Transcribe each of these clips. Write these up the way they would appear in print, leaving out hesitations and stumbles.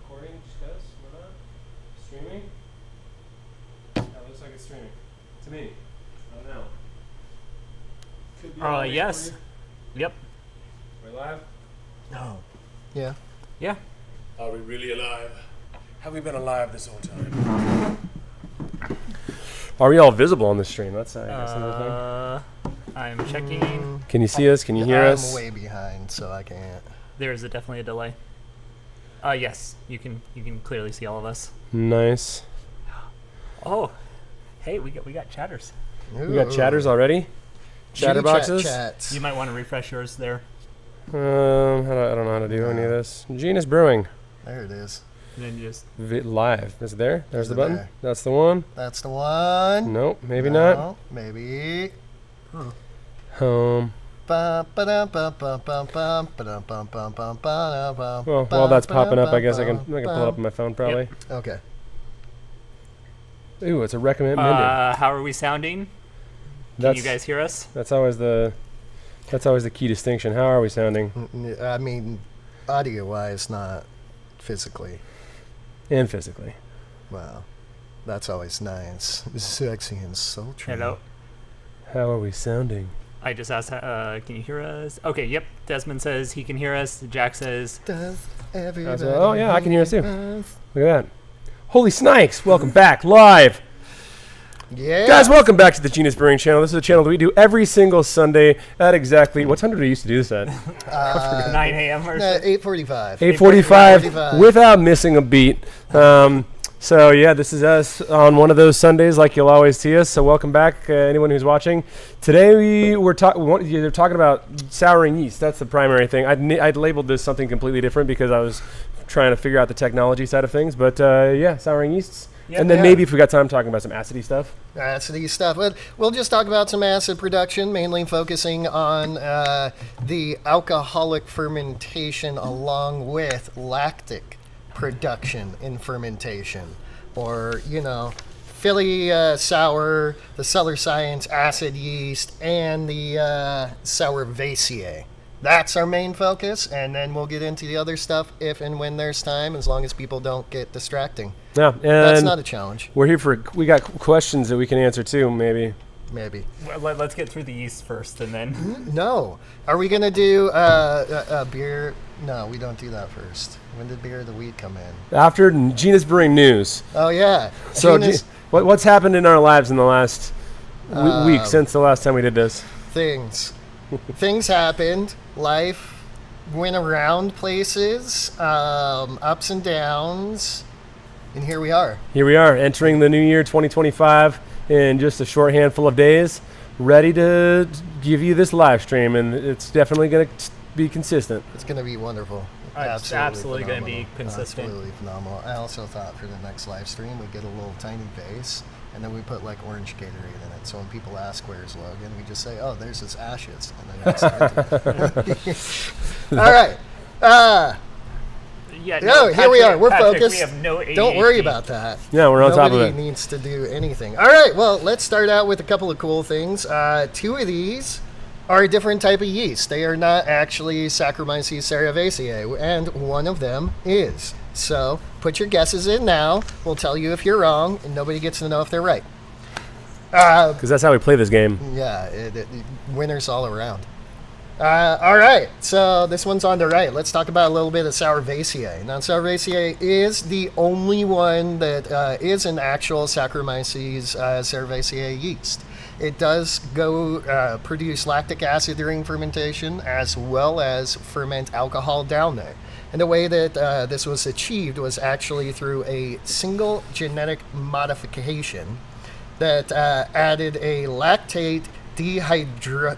recording just goes? Why not? Streaming? That looks like it's streaming. To me. I don't know. Could be Yes. Yep. We're live? No. Yeah. Yeah. Are we really alive? Have we been alive this whole time? Are we all visible on the stream? That's another thing. I'm checking. Can you see us? Can you hear us? I'm way behind, so I can't. There is definitely a delay. Yes, you can clearly see all of us. Nice. Oh, hey, we got chatters. We got chatters already? Chatterboxes? Chats. You might want to refresh yours there. I don't know how to do any of this. Genius Brewing. There it is. And then you just Live. Is it there? There's Is the it button. there? That's the one. That's the one. Nope, maybe No, not. Maybe. Home. Well, While that's popping up, I guess I can pull it up on my phone probably. Okay. Ooh, it's a recommended. how are we sounding? Can you guys hear us? That's always the key distinction. How are we sounding? I mean, audio-wise, not physically. And physically. Wow. That's always nice. Sexy and sultry. Hello. How are we sounding? I just asked, can you hear us? Okay, yep. Desmond says he can hear us. Jack says, Does everybody Oh, yeah, I can hear us too. us? Look at that. Holy Snikes! Welcome back live. Yeah. Guys, welcome back to the Genius Brewing channel. This is a channel that we do every single Sunday at exactly, what time did we used to do this at? 9 a.m. or so. 8:45. 8:45 without missing a beat. So yeah, this is us on one of those Sundays like you'll always see us. So welcome back, anyone who's watching. Today they're talking about souring yeast. That's the primary thing. I'd labeled this something completely different because I was trying to figure out the technology side of things. But yeah, souring yeasts. Yep. And then maybe if we got time, talking about some acidy stuff. Acidy stuff. But we'll just talk about some acid production, mainly focusing on the alcoholic fermentation along with lactic production in fermentation. Or, Philly sour, the Cellar Science acid yeast, and the Sourvisea. That's our main focus, and then we'll get into the other stuff if and when there's time, as long as people don't get distracting. Yeah, and That's not a challenge. we got questions that we can answer too, maybe. Maybe. Well, let's get through the yeast first, and then. No. Are we going to do a beer? No, we don't do that first. When did Beer of the Week come in? After Genius Brewing news. Oh, yeah. So Genus what's happened in our lives in the last week since the last time we did this? things. Things happened. Life went around places, ups and downs, and here we are. Here we are, entering the new year 2025 in just a short handful of days, ready to give you this live stream, and it's definitely going to be consistent. It's going to be wonderful. It's absolutely going to be consistent. Absolutely phenomenal. I also thought for the next live stream we'd get a little tiny vase, and then we put like orange Gatorade in it. So when people ask where's Logan, we just say, "Oh, there's his ashes," and then it's all right. Yeah, Here we are. We're Patrick, focused. We have no ADHD. Don't worry about that. Yeah, we're on top of Nobody it. needs to do anything. All right. Well, let's start out with a couple of cool things. Two of these are a different type of yeast. They are not actually Saccharomyces cerevisiae, and one of them is. So put your guesses in now. We'll tell you if you're wrong, and nobody gets to know if they're right. Because that's how we play this game. Yeah, winners all around. All right, so this one's on the right. Let's talk about a little bit of Sourvisae. Now, Sourvisae is the only one that is an actual Saccharomyces cerevisiae yeast. It does go produce lactic acid during fermentation as well as ferment alcohol down there. And the way that this was achieved was actually through a single genetic modification that added a lactate Dehydrogenase.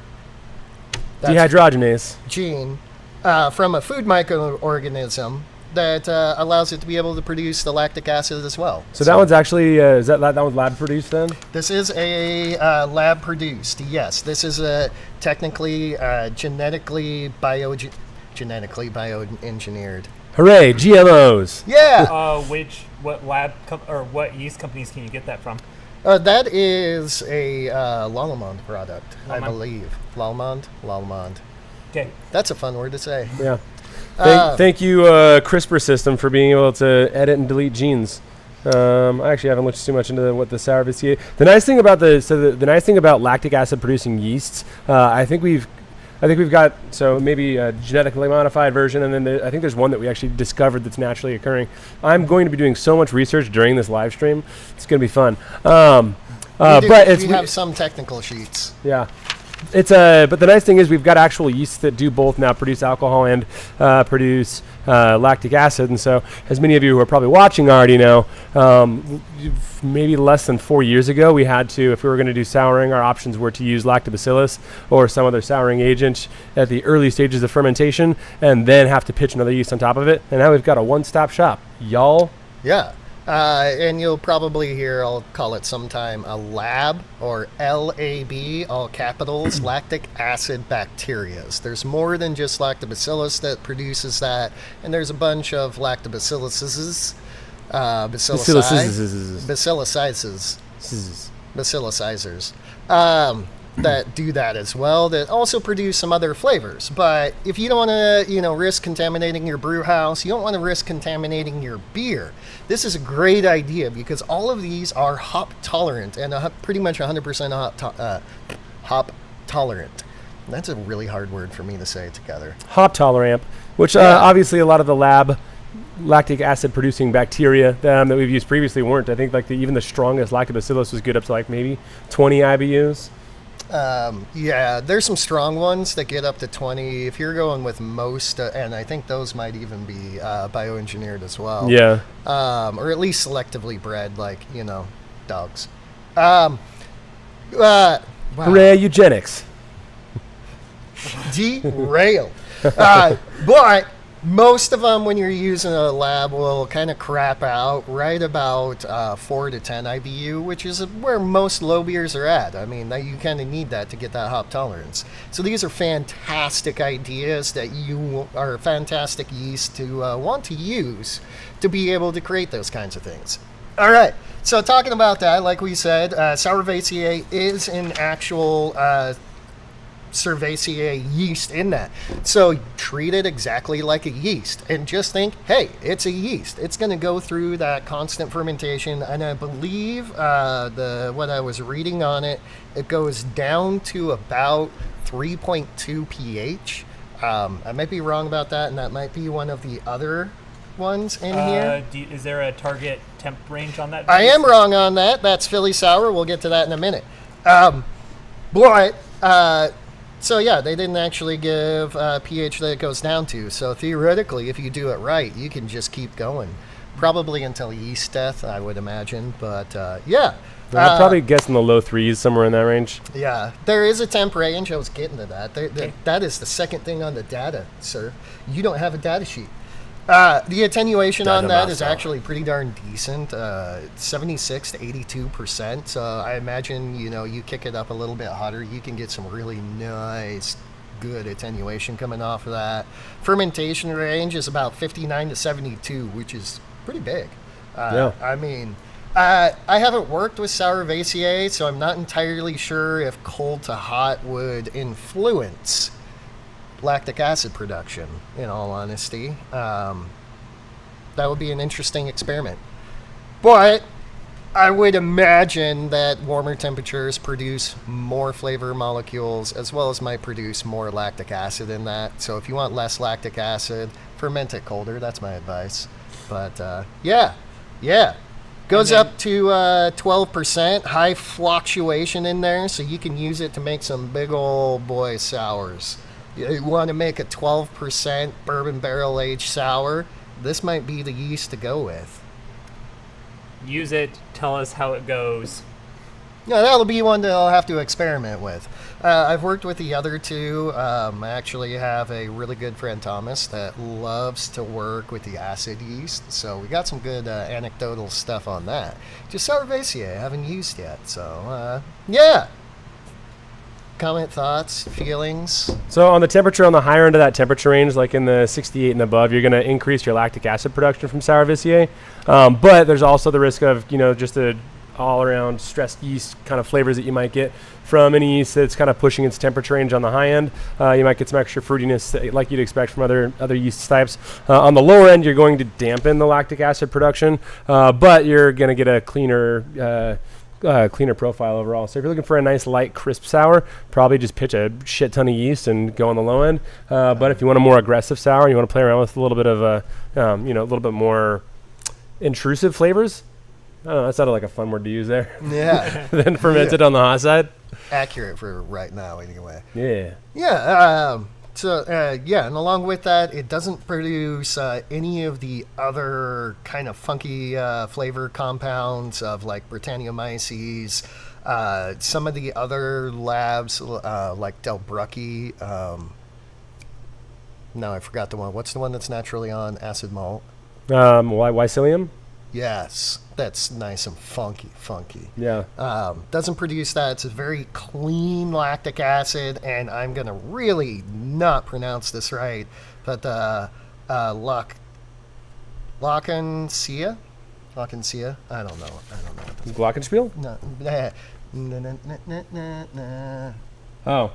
gene from a food microorganism that allows it to be able to produce the lactic acid as well. So that one's actually, is that one's lab produced then? This is a lab produced, yes. This is a technically genetically bioengineered. Hooray, GMOs. Yeah! What yeast companies can you get that from? That is a Lallemand product, I Lallemand? believe. Lallemand? Okay. That's a fun word to say. Yeah. Thank you, CRISPR system, for being able to edit and delete genes. I actually haven't looked too much into what the Sourvisea. The nice thing about the nice thing about lactic acid producing yeasts, I think we've got maybe a genetically modified version, and then I think there's one that we actually discovered that's naturally occurring. I'm going to be doing so much research during this live stream. It's going to be fun. We have some technical sheets. Yeah. But the nice thing is we've got actual yeasts that do both now produce alcohol and produce lactic acid. And so, as many of you who are probably watching already know, maybe less than 4 years ago, we had to, if we were going to do souring, our options were to use lactobacillus or some other souring agent at the early stages of fermentation, and then have to pitch another yeast on top of it. And now we've got a one-stop shop, y'all. Yeah. And you'll probably hear, I'll call it sometime, a lab, or LAB, all capitals, lactic acid bacterias. There's more than just lactobacillus that produces that, and there's a bunch of lactobacilluses, bacillicizers, that do that as well, that also produce some other flavors. But if you don't want to, risk contaminating your brew house, you don't want to risk contaminating your beer, this is a great idea, because all of these are hop tolerant, and pretty much 100% hop tolerant. That's a really hard word for me to say together. Hop tolerant, which obviously a lot of the lab lactic acid producing bacteria that we've used previously weren't. I think even the strongest lactobacillus was good up to maybe 20 IBUs. There's some strong ones that get up to 20. If you're going with most, and I think those might even be bioengineered as well. Yeah. Or at least selectively bred, dogs. Hooray, eugenics. Derail. But most of them, when you're using a lab, will kind of crap out right about 4 to 10 IBU, which is where most low beers are at. I mean, you kind of need that to get that hop tolerance. So these are fantastic ideas that are fantastic yeast to want to use to be able to create those kinds of things. All right. So talking about that, like we said, Sourvisiae is an actual Sourvisiae yeast in that. So treat it exactly like a yeast and just think, hey, it's a yeast. It's going to go through that constant fermentation, and I believe what I was reading on it, it goes down to about 3.2 pH. I might be wrong about that, and that might be one of the other ones in here. Is there a target temp range on that? I am wrong on that. That's Philly Sour. We'll get to that in a minute. So yeah, they didn't actually give pH that it goes down to. So theoretically, if you do it right, you can just keep going. Probably until yeast death, I would imagine. But I'd probably guess in the low 3s, somewhere in that range. Yeah, there is a temp range. I was getting to that. That is the second thing on the data, sir. You don't have a data sheet. The attenuation on that is actually pretty darn decent, 76 to 82%. So I imagine, you kick it up a little bit hotter, you can get some really nice, good attenuation coming off of that. Fermentation range is about 59 to 72, which is pretty big. I mean, I haven't worked with Sourvisiae, so I'm not entirely sure if cold to hot would influence lactic acid production, in all honesty. That would be an interesting experiment. But I would imagine that warmer temperatures produce more flavor molecules, as well as might produce more lactic acid in that. So if you want less lactic acid, ferment it colder. That's my advice. But goes up to 12%, high fluctuation in there, so you can use it to make some big old boy sours. You want to make a 12% bourbon barrel aged sour, this might be the yeast to go with. Use it, tell us how it goes. Yeah, that'll be one that I'll have to experiment with. I've worked with the other two. I actually have a really good friend, Thomas, that loves to work with the acid yeast. So we got some good anecdotal stuff on that. Just Sourvisiae I haven't used yet. So, comment, thoughts, feelings? So on the temperature, on the higher end of that temperature range, like in the 68 and above, you're going to increase your lactic acid production from Sourvisiae. But there's also the risk of, just a all-around stressed yeast kind of flavors that you might get from any yeast that's kind of pushing its temperature range on the high end. You might get some extra fruitiness like you'd expect from other yeast types. On the lower end, you're going to dampen the lactic acid production, but you're going to get a cleaner profile overall. So if you're looking for a nice light crisp sour, probably just pitch a shit ton of yeast and go on the low end. But if you want a more aggressive sour, you want to play around with a little bit of a little bit more intrusive flavors. I don't know, that sounded like a fun word to use there. Yeah. Then fermented on the hot side. Accurate for right now, anyway. Yeah. Yeah. And along with that, it doesn't produce any of the other kind of funky flavor compounds of like Brettanomyces. Some of the other labs, like Del Brucchi. No, I forgot the one. What's the one that's naturally on acid malt? Wycilium? Yes, that's nice and funky. Yeah. Doesn't produce that. It's a very clean lactic acid, and I'm going to really not pronounce this right, but Glockensia? I don't know. Glockenspiel? No. Oh.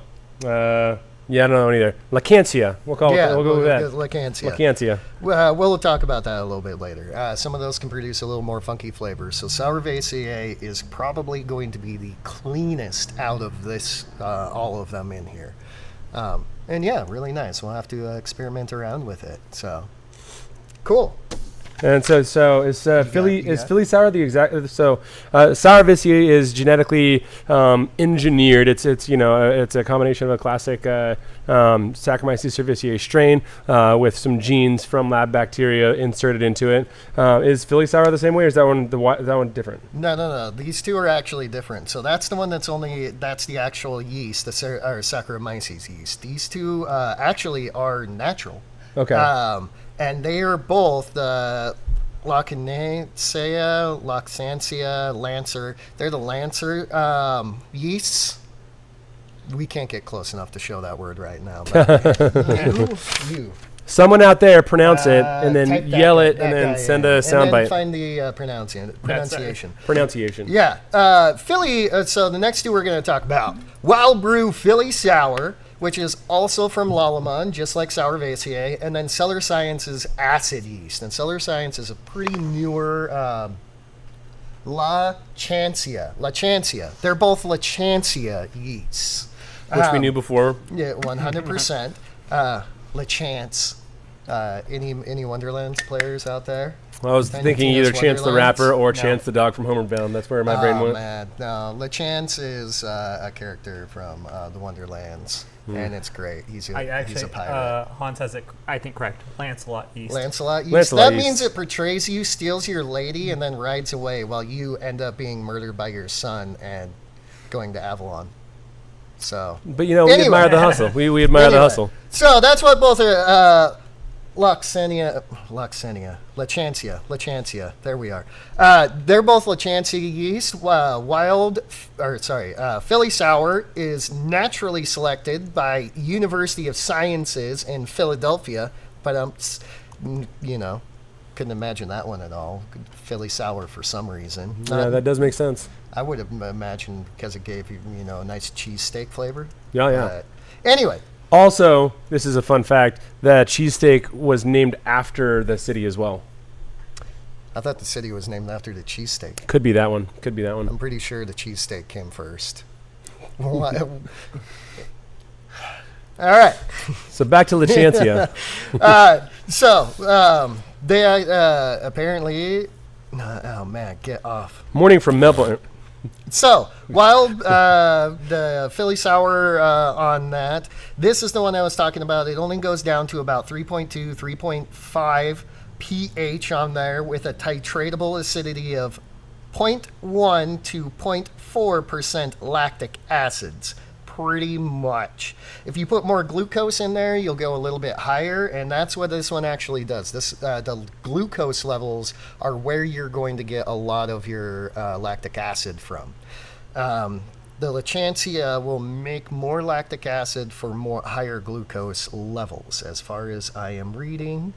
Yeah, I don't know either. Lacancia. We'll go with that. Lacancia. We'll talk about that a little bit later. Some of those can produce a little more funky flavors. So Sourvisea is probably going to be the cleanest out of this, all of them in here. And yeah, really nice. We'll have to experiment around with it. So cool. And so is Philly sour the exact? So Sourvisea is genetically engineered. It's a combination of a classic Saccharomyces cerevisiae strain with some genes from lab bacteria inserted into it. Is Philly sour the same way, or is that one different? No. These two are actually different. So that's the one that's the actual yeast, the Saccharomyces yeast. These two actually are natural. Okay. And they are both Lactantia, Lancer. They're the Lancer yeasts. We can't get close enough to show that word right now. But you. Someone out there pronounce it, and then yell it, and then send a soundbite. And then find the pronunciation. Pronunciation. Yeah. Philly, so the next two we're going to talk about. Wild Brew Philly Sour, which is also from Lallemand, just like Sourvisea, and then Cellar Science's acid yeast. And Cellar Science is a pretty newer Lachancia. They're both Lachancia yeasts. Which we knew before. Yeah, 100%. Lachance. Any Wonderlands players out there? Well, I was thinking either Chance the Rapper or Chance the Dog from Homeward Bound. That's where my brain went. Man. No, LeChance is a character from the Wonderlands, and it's great. He's a pirate. Hans has it, I think, correct. Lancelot Yeast. Lancelot Yeast. That means it portrays you, steals your lady, and then rides away while you end up being murdered by your son and going to Avalon. So, but we admire the hustle. We admire the hustle. So that's what both are. Lachancia. There we are. They're both Lachancia yeast. Philly Sour is naturally selected by University of Sciences in Philadelphia, but couldn't imagine that one at all. Philly Sour for some reason. Yeah, that does make sense. I would have imagined because it gave you a nice cheesesteak flavor. Yeah. Anyway. Also, this is a fun fact, that cheesesteak was named after the city as well. I thought the city was named after the cheesesteak. Could be that one. I'm pretty sure the cheesesteak came first. All right. So back to Lachancia. They apparently... Oh, man, get off. Morning from Melbourne. So, while the Philly Sour on that, this is the one I was talking about. It only goes down to about 3.2, 3.5 pH on there with a titratable acidity of 0.1 to 0.4% lactic acids. Pretty much. If you put more glucose in there, you'll go a little bit higher, and that's what this one actually does. The glucose levels are where you're going to get a lot of your lactic acid from. The Lachancia will make more lactic acid for more higher glucose levels, as far as I am reading,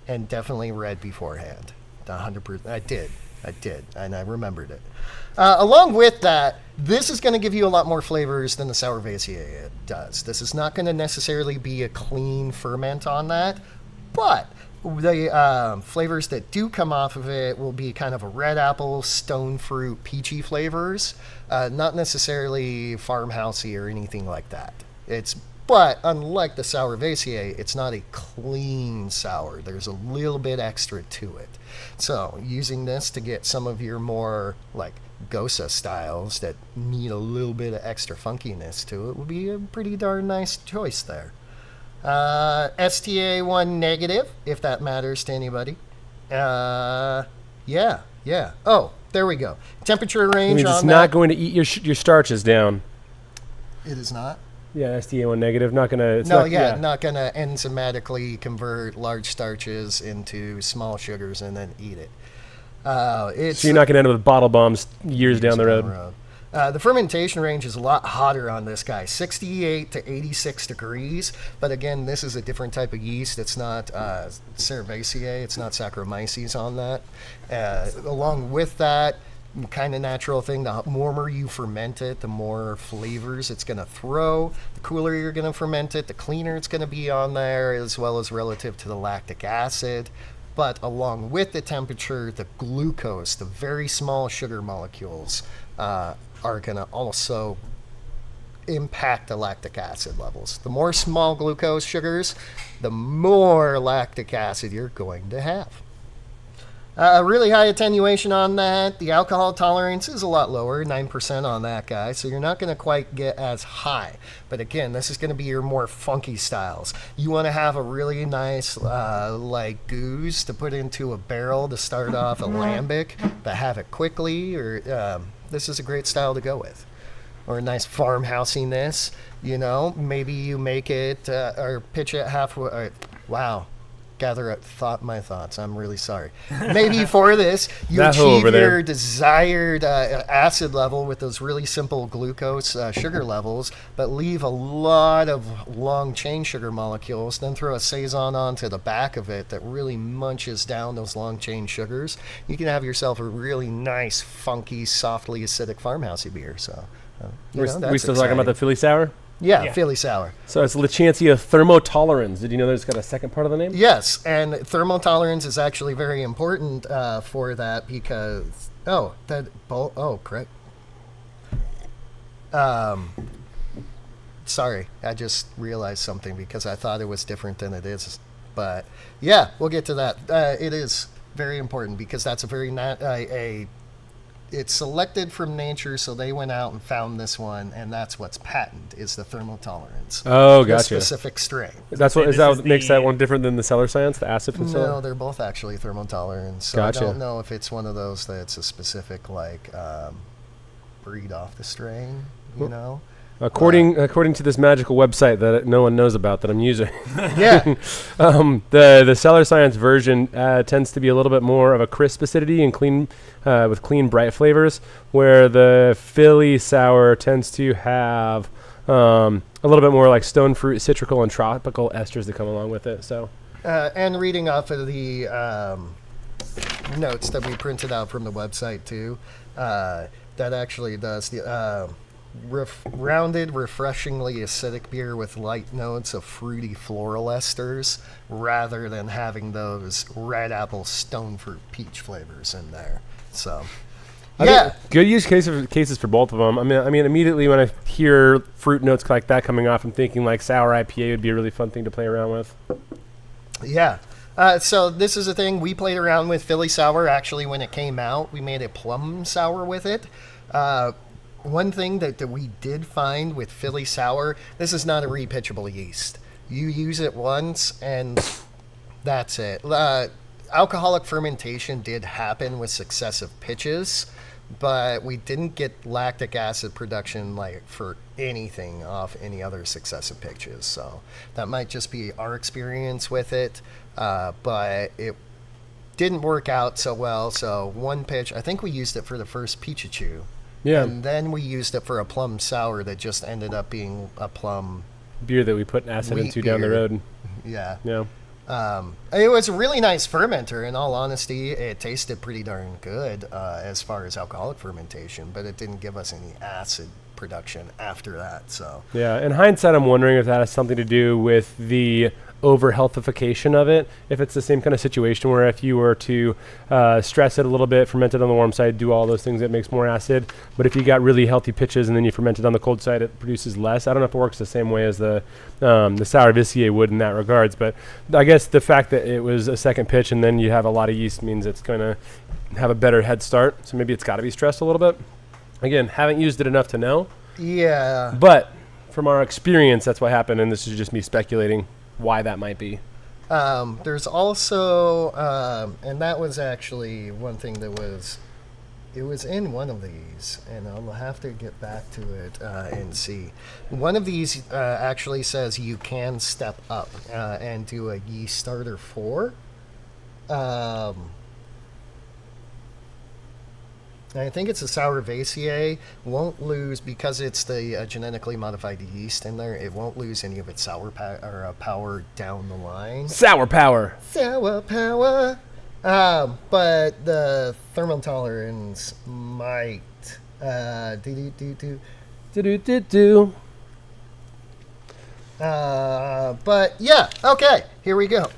and definitely read beforehand. 100%. I did. I did, and I remembered it. Along with that, this is going to give you a lot more flavors than the Sourvisea does. This is not going to necessarily be a clean ferment on that, but the flavors that do come off of it will be kind of a red apple, stone fruit, peachy flavors, not necessarily farmhousey or anything like that. But unlike the Sourvisea, it's not a clean sour. There's a little bit extra to it. So using this to get some of your more like Gosa styles that need a little bit of extra funkiness to it would be a pretty darn nice choice there. STA1 negative, if that matters to anybody. Yeah. Oh, there we go. Temperature range on it's that. not going to eat your starches down. It is not? Yeah, STA1 negative, not going to... Not going to enzymatically convert large starches into small sugars and then eat it. So you're not going to end up with bottle bombs years down the road. The fermentation range is a lot hotter on this guy, 68 to 86 degrees. But again, this is a different type of yeast. It's not Cerevisiae. It's not Saccharomyces on that. Along with that, kind of natural thing, the warmer you ferment it, the more flavors it's going to throw. The cooler you're going to ferment it, the cleaner it's going to be on there, as well as relative to the lactic acid. But along with the temperature, the glucose, the very small sugar molecules, are going to also impact the lactic acid levels. The more small glucose sugars, the more lactic acid you're going to have. Really high attenuation on that. The alcohol tolerance is a lot lower, 9% on that guy, so you're not going to quite get as high. But again, this is going to be your more funky styles. You want to have a really nice like goose to put into a barrel to start off a lambic, but have it quickly, or this is a great style to go with. Or a nice farmhousiness, maybe you make it or pitch it halfway. Wow. Gather up my thoughts. I'm really sorry. Maybe for this, you achieve your desired acid level with those really simple glucose sugar levels, but leave a lot of long chain sugar molecules, then throw a Saison onto the back of it that really munches down those long chain sugars. You can have yourself a really nice, funky, softly acidic farmhousey beer. So, we still talking about the Philly Sour? Yeah, Philly Sour. So it's Lichancia thermotolerans. Did you know there's got a second part of the name? Yes, and thermotolerance is actually very important for that because... correct. Sorry, I just realized something because I thought it was different than it is. But yeah, we'll get to that. It is very important because that's a very... It's selected from nature, so they went out and found this one, and that's what's patent, is the thermotolerance. Oh, gotcha. The specific strain. That's what makes that one different than the Cellar Science, the acid from Cellar? No, they're both actually thermotolerant. So gotcha. I don't know if it's one of those that's a specific, breed off the strain, According to this magical website that no one knows about that I'm using, yeah, the Cellar Science version tends to be a little bit more of a crisp acidity and clean, with clean, bright flavors, where the Philly Sour tends to have a little bit more like stone fruit, citrical, and tropical esters that come along with it. So, and reading off of the notes that we printed out from the website too, that actually does the. Rounded, refreshingly acidic beer with light notes of fruity floral esters rather than having those red apple, stone fruit, peach flavors in there. So, yeah. Good use cases for both of them. I mean, immediately when I hear fruit notes like that coming off, I'm thinking like sour IPA would be a really fun thing to play around with. Yeah. So this is a thing we played around with Philly Sour actually when it came out. We made a plum sour with it. One thing that we did find with Philly Sour, this is not a repitchable yeast. You use it once, and that's it. Alcoholic fermentation did happen with successive pitches, but we didn't get lactic acid production for anything off any other successive pitches. So that might just be our experience with it, but it didn't work out so well. So one pitch, I think we used it for the first Peachachu. Yeah. And then we used it for a plum sour that just ended up being a plum beer that we put acid into down the road. Yeah. Yeah. It was a really nice fermenter. In all honesty, it tasted pretty darn good as far as alcoholic fermentation, but it didn't give us any acid production after that. So Yeah, in hindsight, I'm wondering if that has something to do with the over-healthification of it. If it's the same kind of situation where if you were to stress it a little bit, ferment it on the warm side, do all those things, it makes more acid. But if you got really healthy pitches and then you ferment it on the cold side, it produces less. I don't know if it works the same way as the Sourvisea would in that regards. But I guess the fact that it was a second pitch and then you have a lot of yeast means it's going to have a better head start. So maybe it's got to be stressed a little bit. Again, haven't used it enough to know. yeah. But from our experience, that's what happened. And this is just me speculating why that might be. There's also, and that was actually one thing that it was in one of these, and I'll have to get back to it and see. One of these actually says you can step up and do a yeast starter 4. I think it's a Sourvisiae. Won't lose because it's the genetically modified yeast in there. It won't lose any of its power down the line. Sour power. Sour power. But the thermal tolerance might. Do. But yeah, okay, here we go.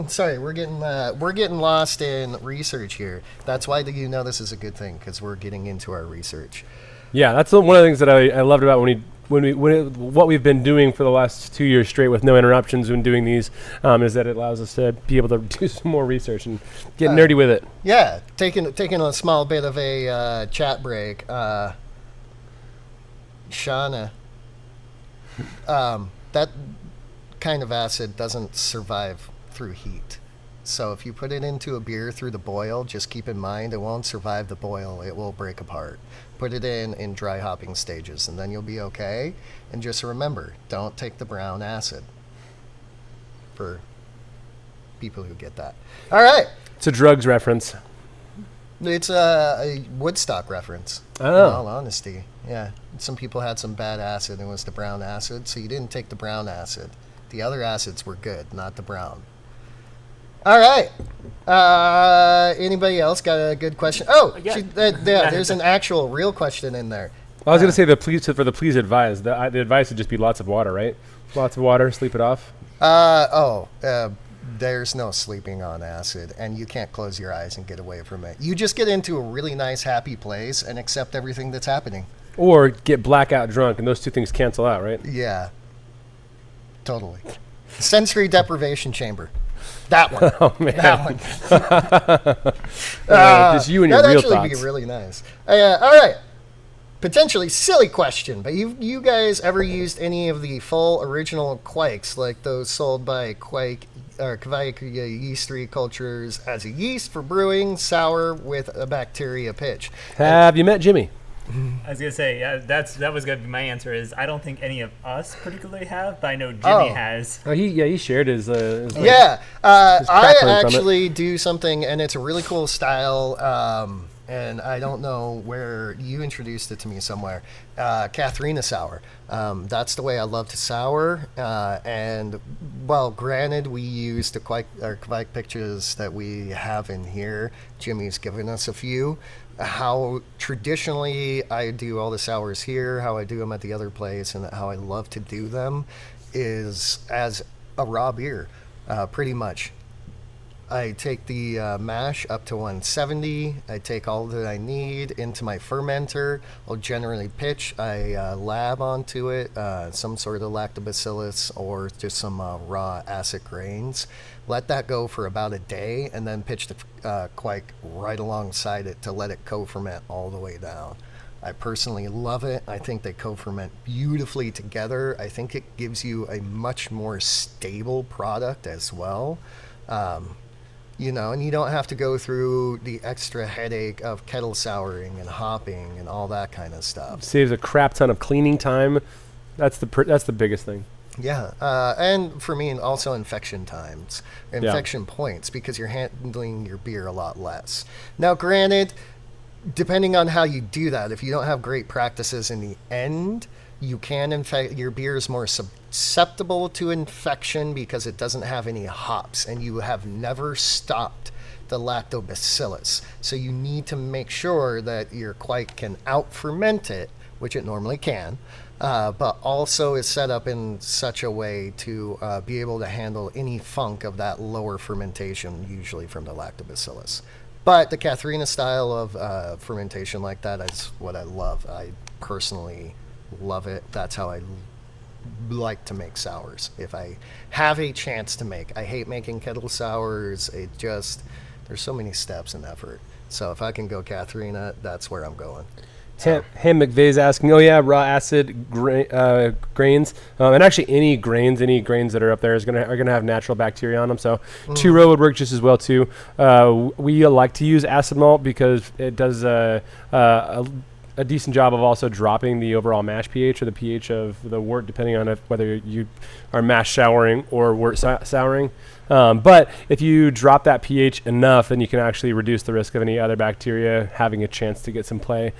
Sorry, we're getting lost in research here. That's why this is a good thing, because we're getting into our research. Yeah, that's one of the things that I loved about what we've been doing for the last 2 years straight with no interruptions when doing these, is that it allows us to be able to do some more research and get nerdy with it. Yeah, taking a small bit of a chat break. Shauna, that kind of acid doesn't survive through heat. So if you put it into a beer through the boil, just keep in mind it won't survive the boil. It will break apart. Put it in dry hopping stages, and then you'll be okay. And just remember, don't take the brown acid. For people who get that. All right. It's a drugs reference. It's a Woodstock reference. Oh. In all honesty. Yeah. Some people had some bad acid, and it was the brown acid, so you didn't take the brown acid. The other acids were good, not the brown. All right. Anybody else got a good question? Oh, Yeah. There's an actual real question in there. I was going to say please advise. The advice would just be lots of water, right? Lots of water, sleep it off. There's no sleeping on acid, and you can't close your eyes and get away from it. You just get into a really nice, happy place and accept everything that's happening. Or get blackout drunk, and those two things cancel out, right? Yeah. Totally. Sensory deprivation chamber. That one. Oh, man. That one. Just you and your real that'd actually thoughts. be really nice. All right. Potentially silly question, but you guys ever used any of the full original quakes, like those sold by Quake or Kvike Yeast 3 cultures as a yeast for brewing sour with a bacteria pitch? Have you met Jimmy? I was gonna say, yeah, that was gonna be my answer. Is I don't think any of us particularly have, but I know Jimmy has. Oh, he shared his I crackling from it. actually do something, and it's a really cool style. And I don't know where you introduced it to me somewhere. Katharina sour. That's the way I love to sour. And well, granted, we used the Kvike pictures that we have in here. Jimmy's given us a few. How traditionally I do all the sours here, how I do them at the other place, and how I love to do them is as a raw beer, pretty much. I take the mash up to 170. I take all that I need into my fermenter. I'll generally pitch. I lab onto it, some sort of lactobacillus or just some raw acid grains. Let that go for about a day, and then pitch the quake right alongside it to let it co-ferment all the way down. I personally love it. I think they co-ferment beautifully together. I think it gives you a much more stable product as well. And you don't have to go through the extra headache of kettle souring and hopping and all that kind of stuff. Saves a crap ton of cleaning time. That's the biggest thing. Yeah, and for me, also infection points, because you're handling your beer a lot less. Now, granted, depending on how you do that, if you don't have great practices in the end, You can infect your beer is more susceptible to infection because it doesn't have any hops, and you have never stopped the lactobacillus. So you need to make sure that your quite can out ferment it, which it normally can, but also is set up in such a way to be able to handle any funk of that lower fermentation, usually from the lactobacillus. But the Katharina style of fermentation like that is what I love. I personally love it. That's how I like to make sours. If I have a chance to make, I hate making kettle sours. There's so many steps and effort. So if I can go Katharina, that's where I'm going. Ham McVeigh's asking, oh yeah, raw acid grains, and actually any grains that are up there are gonna have natural bacteria on them. So 2-row would work just as well too. We like to use acid malt because it does a decent job of also dropping the overall mash pH or the pH of the wort, depending on whether you are mash souring or wort souring. But if you drop that pH enough, then you can actually reduce the risk of any other bacteria having a chance to get some play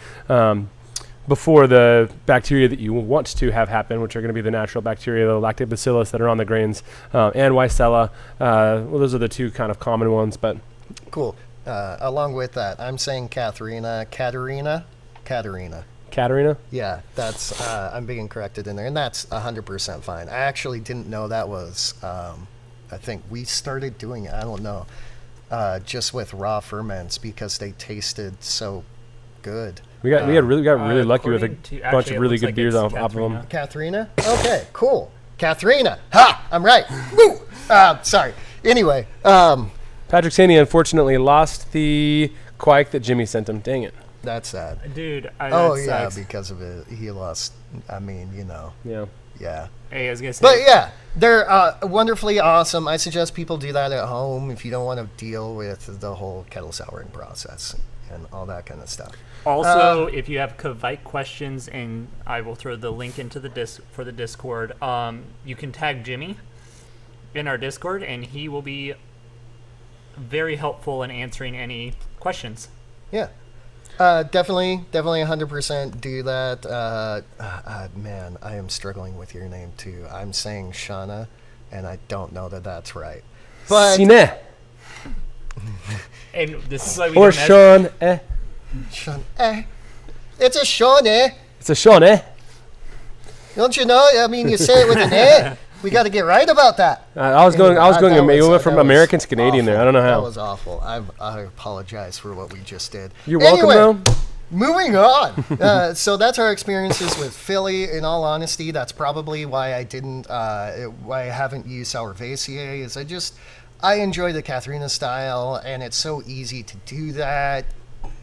before the bacteria that you want to have happen, which are going to be the natural bacteria, the lactobacillus that are on the grains, and Weissella. Well, those are the two kind of common ones. But cool. Along with that, I'm saying Katarina. Yeah, that's I'm being corrected in there, and that's 100% fine. I actually didn't know that was. I think we started doing it. I don't know, just with raw ferments because they tasted so good. We got really lucky with a bunch of really good beers off of them. Katharina? Okay, cool. Katharina. Ha! I'm right. Woo! Sorry. Anyway. Patrick Saney unfortunately lost the quike that Jimmy sent him. Dang it. That's sad. Dude. Yeah, because of it. He lost. I mean, Yeah. Yeah. Hey, I was going to say. But yeah, they're wonderfully awesome. I suggest people do that at home if you don't want to deal with the whole kettle souring process and all that kind of stuff. Also, if you have Kvike questions, and I will throw the link into the for the Discord, you can tag Jimmy in our Discord, and he will be very helpful in answering any questions. Yeah. Definitely 100% do that. Man, I am struggling with your name too. I'm saying Shauna, and I don't know that that's right. But Sine. And this is why we or don't Sean. Sean. It's a Sean. It's a Sean. Don't you know? I mean, you say it with an eh. We got to get right about that. I was going from American to Canadian awful. there. I don't know how. That was awful. I apologize for what we just did. You're welcome, though. Moving on. So that's our experiences with Philly. In all honesty, that's probably why why I haven't used Sourvisiae. Is I enjoy the Katharina style, and it's so easy to do that.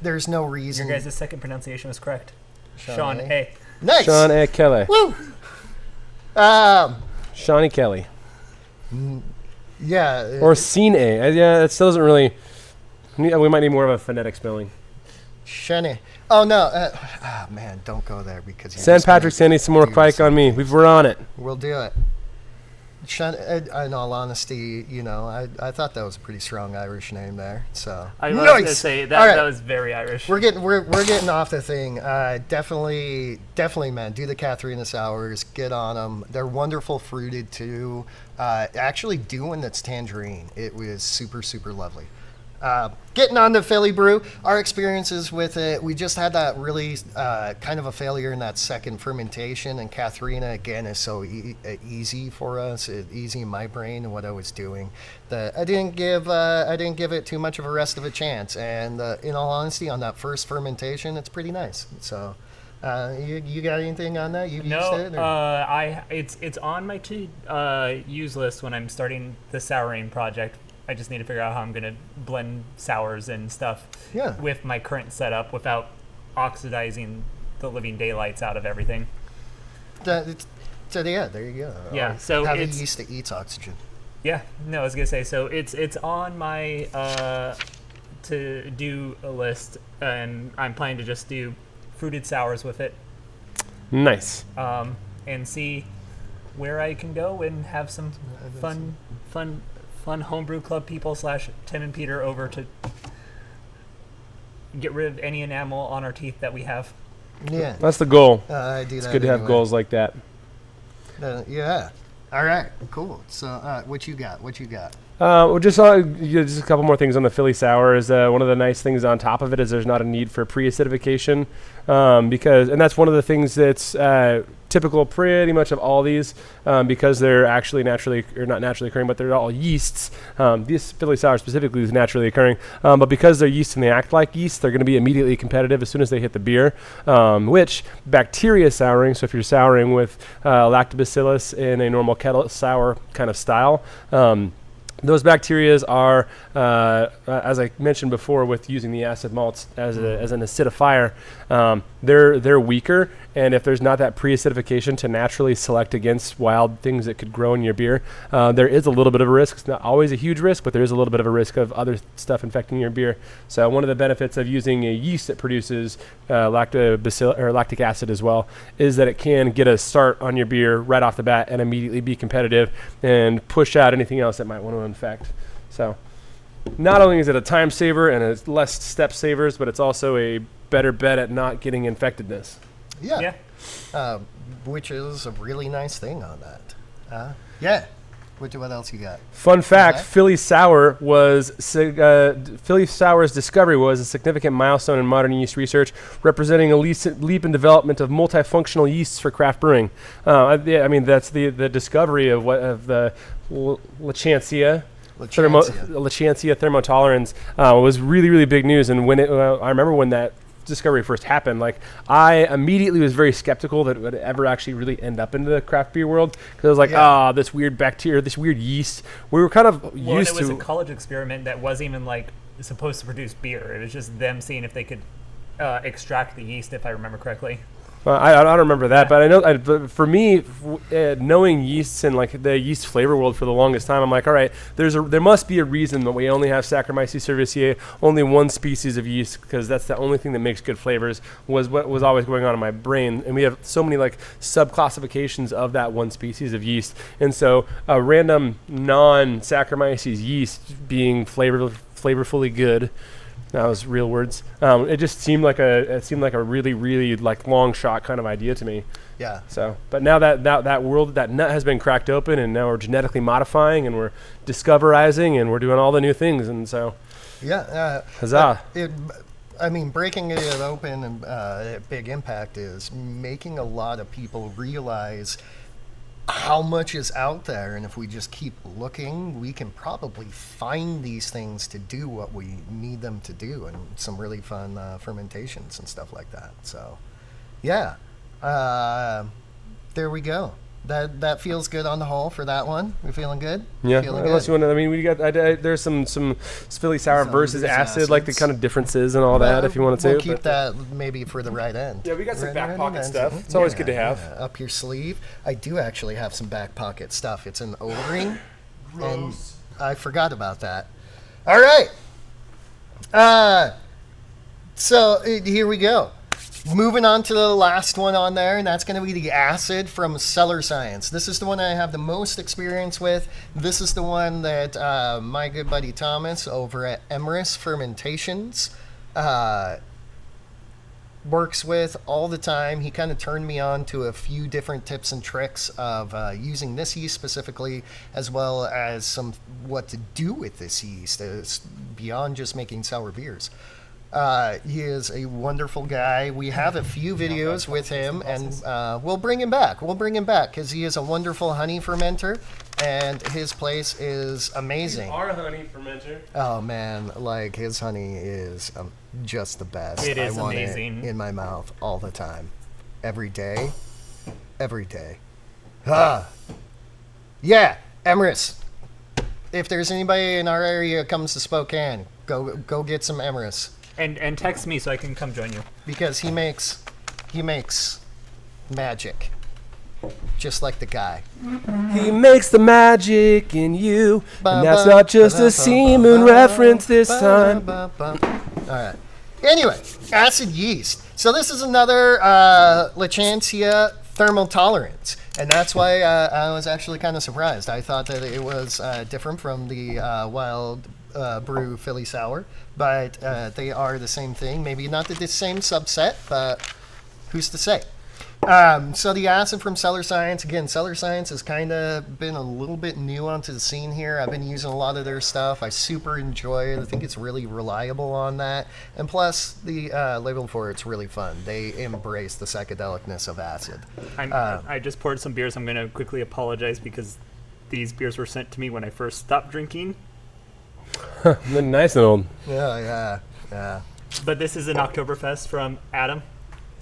There's no reason. Your guys' second pronunciation was correct. Sean A. Nice. Sean A. Kelly. Woo. Shawnee Kelly. Yeah. Or Scene A. Yeah, that still doesn't really. We might need more of a phonetic spelling. Shani. Oh, no. Man, don't go there because you're Send Patrick Sandy some more quike on me. We're on it. We'll do it. In all honesty, I thought that was a pretty strong Irish name there. So I was going to say that was very Irish. We're getting off the thing. Definitely, man. Do the Katharina sours. Get on them. They're wonderful fruited too. Actually, doing that's tangerine. It was super, super lovely. Getting on to Philly Brew, our experiences with it, we just had that really kind of a failure in that second fermentation, and Katharina again is so easy for us, easy in my brain and what I was doing. That I didn't give it too much of a rest of a chance, and in all honesty, on that first fermentation, it's pretty nice. So. You got anything on that? You've used it? It's on my to use list when I'm starting the souring project. I just need to figure out how I'm going to blend sours and stuff with my current setup without oxidizing the living daylights out of everything. So yeah, there you go. Yeah, so have a yeast that eats oxygen. Yeah, no, I was going to say, so it's on my to do a list, and I'm planning to just do fruited sours with it. Nice. And see where I can go and have some fun homebrew club people / Tim and Peter over to get rid of any enamel on our teeth that we have. Yeah. That's the goal. I do that. It's good to have goals like that. Yeah. All right. Cool. So, what you got? Just a couple more things on the Philly Sour. Is one of the nice things on top of it is there's not a need for pre-acidification, and that's one of the things that's typical pretty much of all these, because they're actually naturally, or not naturally occurring, but they're all yeasts. This Philly Sour specifically is naturally occurring, but because they're yeast and they act like yeast, they're going to be immediately competitive as soon as they hit the beer, which bacteria souring, so if you're souring with lactobacillus in a normal kettle sour kind of style, those bacteria are, as I mentioned before, with using the acid malts as an acidifier, they're weaker, and if there's not that pre-acidification to naturally select against wild things that could grow in your beer, there is a little bit of a risk. It's not always a huge risk, but there is a little bit of a risk of other stuff infecting your beer. So one of the benefits of using a yeast that produces lactic acid as well is that it can get a start on your beer right off the bat and immediately be competitive and push out anything else that might want to infect. So not only is it a time saver and it's less step savers, but it's also a better bet at not getting infectedness. Yeah. Which is a really nice thing on that. Yeah. What else you got? Fun fact: Philly Sour's discovery was a significant milestone in modern yeast research, representing a leap in development of multifunctional yeasts for craft brewing. I mean, that's the discovery of the Lachantia thermotolerans was really, really big news. And when I remember when that discovery first happened, like I immediately was very skeptical that it would ever actually really end up into the craft beer world, because I was like, this weird bacteria, this weird yeast. We were kind of used to. It was a college experiment that wasn't even like supposed to produce beer. It was just them seeing if they could extract the yeast, if I remember correctly. I don't remember that, but I know but for me, knowing yeasts and like the yeast flavor world for the longest time, I'm like, all right, there must be a reason that we only have Saccharomyces cerevisiae, only one species of yeast, because that's the only thing that makes good flavors. Was what was always going on in my brain, and we have so many like sub-classifications of that one species of yeast, and so a random non-Saccharomyces yeast being flavorfully good. That was real words. It just seemed like a really, really like long shot kind of idea to me. Yeah. So, but now that nut has been cracked open, and now we're genetically modifying, and we're discoverizing, and we're doing all the new things, and so. Yeah. Huzzah! Breaking it open and big impact is making a lot of people realize how much is out there, and if we just keep looking, we can probably find these things to do what we need them to do, and some really fun fermentations and stuff like that. So, yeah, there we go. That feels good on the whole for that one. We feeling good? Yeah. Unless you want to, we got. There's some Philly Sour versus acid, like the kind of differences and all that. If you wanted to, we'll keep that maybe for the right end. Yeah, we got some back pocket stuff. It's always good to have. Up your sleeve. I do actually have some back pocket stuff. It's an O-ring, and I forgot about that. All right. So here we go. Moving on to the last one on there, and that's going to be the acid from Cellar Science. This is the one I have the most experience with. This is the one that my good buddy Thomas over at Emrys Fermentations works with all the time. He kind of turned me on to a few different tips and tricks of using this yeast specifically, as well as what to do with this yeast beyond just making sour beers. He is a wonderful guy. We have a few videos with him, and we'll bring him back. Because he is a wonderful honey fermenter, and his place is amazing. He's our honey fermenter. Oh man, like his honey is just the best. It is I want amazing. it in my mouth all the time, every day. Yeah, Emrys. If there's anybody in our area that comes to Spokane, go get some Emrys. And text me so I can come join you. Because he makes magic. Just like the guy. He makes the magic in you. And that's not just a Sea Moon reference this time. Alright. Anyway, acid yeast. So this is another Lachantia thermal tolerance. And that's why I was actually kind of surprised. I thought that it was different from the wild brew Philly Sour, but they are the same thing. Maybe not the same subset, but Who's to say? So the acid from Cellar Science, again, Cellar Science has kind of been a little bit new onto the scene here. I've been using a lot of their stuff. I super enjoy it. I think it's really reliable on that. And plus, the label for it's really fun. They embrace the psychedelicness of acid. I just poured some beers. I'm going to quickly apologize because these beers were sent to me when I first stopped drinking. Nice and old. Yeah. But this is an Oktoberfest from Adam.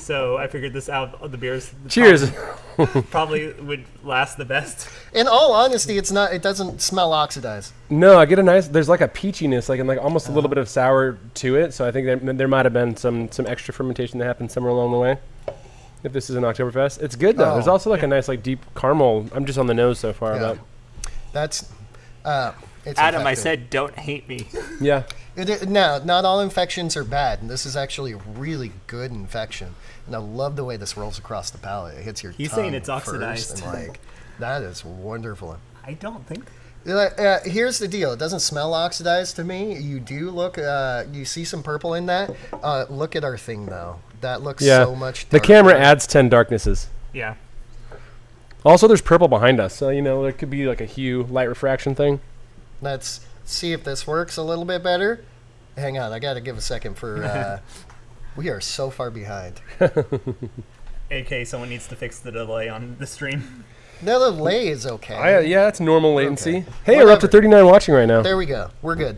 So I figured this out of the beers. Cheers. Probably would last the best. In all honesty, it's not. It doesn't smell oxidized. No, I get a nice. There's like a peachiness, like and like almost a little bit of sour to it. So I think there might have been some extra fermentation that happened somewhere along the way. If this is an Oktoberfest, it's good though. There's also like a nice like deep caramel. I'm just on the nose so far. Yeah. But That's. It's Adam, effective. I said don't hate me. yeah, No, not all infections are bad, and this is actually a really good infection. And I love the way this rolls across the palate. It hits your He's tongue saying it's first, oxidized. and like that is wonderful. I don't think. Here's the deal. It doesn't smell oxidized to me. You do look. You see some purple in that. Look at our thing though. That looks so much the darker. camera adds 10 darknesses. Yeah. Also, there's purple behind us, so there could be like a hue light refraction thing. Let's see if this works a little bit better. Hang on, I got to give a second for. We are so far behind. AK, someone needs to fix the delay on the stream. No, the delay is okay. Yeah, it's normal latency. Okay. Hey, we're up to 39 watching right now. There we go. We're good.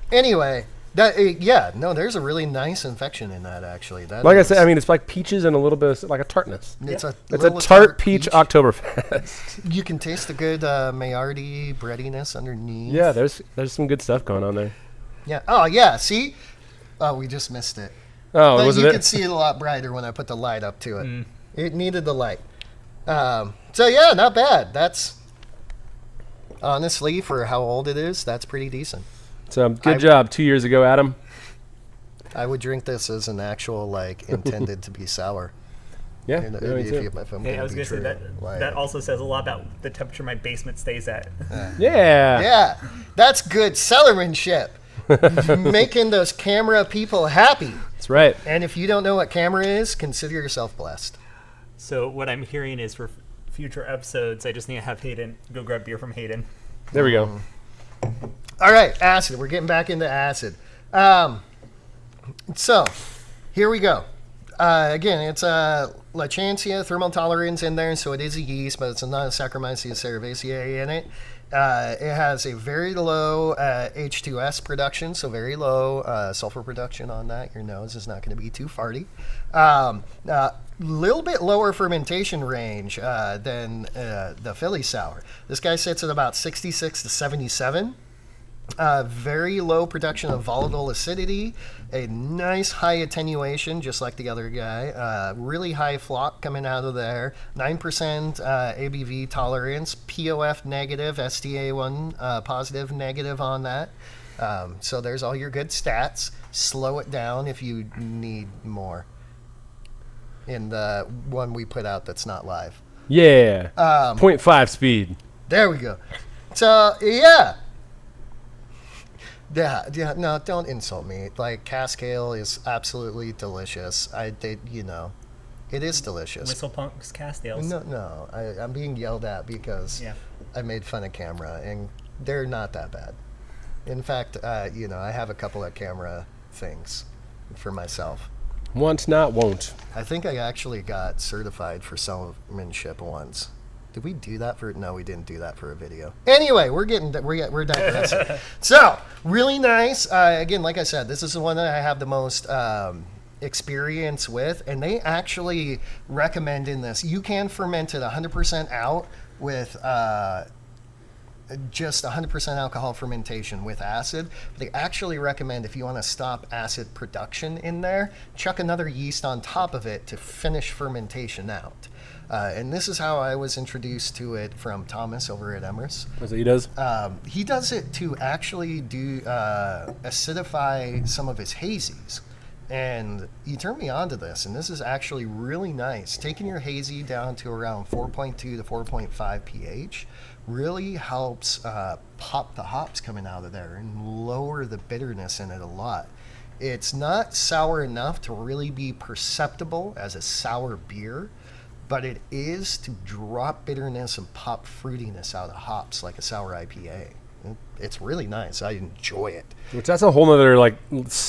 Anyway, there's a really nice infection in that actually. That Like I said, I mean, it's like peaches and a a like a tartness. it's a It's a little tart peach Oktoberfest. You can taste the good Maillardy breadiness underneath. Yeah, there's some good stuff going on there. Yeah. Oh yeah. See. Oh, we just missed it. Oh, But was you it? could see it a lot brighter when I put the light up to it. It needed the light. So yeah, not bad. That's honestly for how old it is. That's pretty decent. So good job 2 years ago, Adam. I would drink this as an actual intended to be sour. Yeah, And me too. if I'm Hey, gonna I was be going to say true, that also says a lot about the temperature my basement stays at. Yeah. Yeah, that's good cellarmanship. Making those camera people happy. That's right. And if you don't know what camera is, consider yourself blessed. So what I'm hearing is for future episodes, I just need to have Hayden go grab beer from Hayden. There we go. All right, acid. We're getting back into acid. So here we go. Again, it's a Lachantia thermal tolerance in there, so it is a yeast, but it's not a Saccharomyces cerevisiae in it. It has a very low H2S production, so very low sulfur production on that. Your nose is not going to be too farty. Little bit lower fermentation range than the Philly sour. This guy sits at about 66 to 77. Very low production of volatile acidity, a nice high attenuation, just like the other guy. Really high flock coming out of there. 9% ABV tolerance, POF negative, STA1 positive, negative on that. So there's all your good stats. Slow it down if you need more. In the one we put out that's not live. Yeah. 0.5 speed. There we go. So yeah. Yeah, no, don't insult me. Like, cask ale is absolutely delicious. It is delicious. Whistlepunk's cast ales. No, I'm being yelled at because I made fun of camera, and they're not that bad. In fact, I have a couple of camera things for myself. Want not won't. I think I actually got certified for salesmanship once. Did we do that for? No, we didn't do that for a video. Anyway, we're digressing. So really nice. Again, like I said, this is the one that I have the most experience with, and they actually recommend in this. You can ferment it 100% out with just 100% alcohol fermentation with acid. They actually recommend if you want to stop acid production in there, chuck another yeast on top of it to finish fermentation out. And this is how I was introduced to it from Thomas over at Emrys. That's what he does? He does it to actually acidify some of his hazies. And he turned me on to this, and this is actually really nice. Taking your hazy down to around 4.2 to 4.5 pH really helps pop the hops coming out of there and lower the bitterness in it a lot. It's not sour enough to really be perceptible as a sour beer, but it is to drop bitterness and pop fruitiness out of hops like a sour IPA. It's really nice. I enjoy it. Which that's a whole other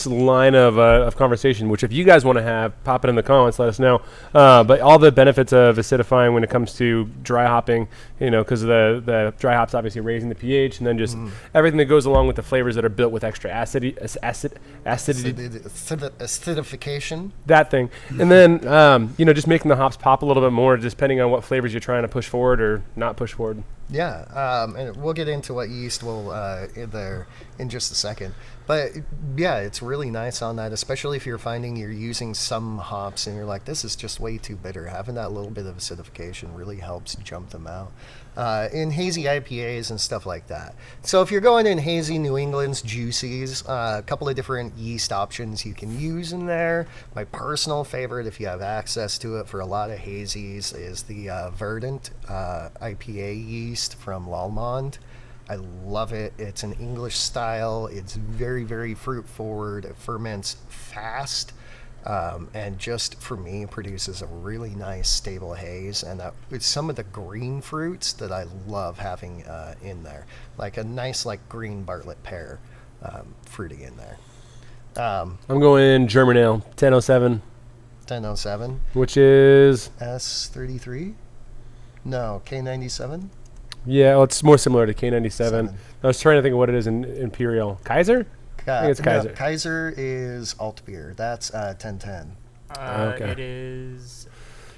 line of conversation. Which if you guys want to have, pop it in the comments. Let us know. But all the benefits of acidifying when it comes to dry hopping, because the dry hops obviously raising the pH, and then just everything that goes along with the flavors that are built with extra acidity, Acidification. that thing, and then just making the hops pop a little bit more, depending on what flavors you're trying to push forward or not push forward. Yeah, and we'll get into what yeast will in there in just a second. But yeah, it's really nice on that, especially if you're finding you're using some hops and you're like, this is just way too bitter. Having that little bit of acidification really helps jump them out in hazy IPAs and stuff like that. So if you're going in hazy New England's juicies, a couple of different yeast options you can use in there. My personal favorite, if you have access to it for a lot of hazies, is the Verdant IPA yeast from Lalmond. I love it. It's an English style. It's very, very fruit forward. It ferments fast, and just for me produces a really nice stable haze. And it's some of the green fruits that I love having in there, like a nice green Bartlett pear fruiting in there. I'm going German Ale 1007. 1007. Which is S33? No, K97. Yeah, well, it's more similar to K97. 7. I was trying to think of what it is in Imperial. Kaiser? I think it's Kaiser. No, Kaiser is alt beer. That's 1010. Okay. It is.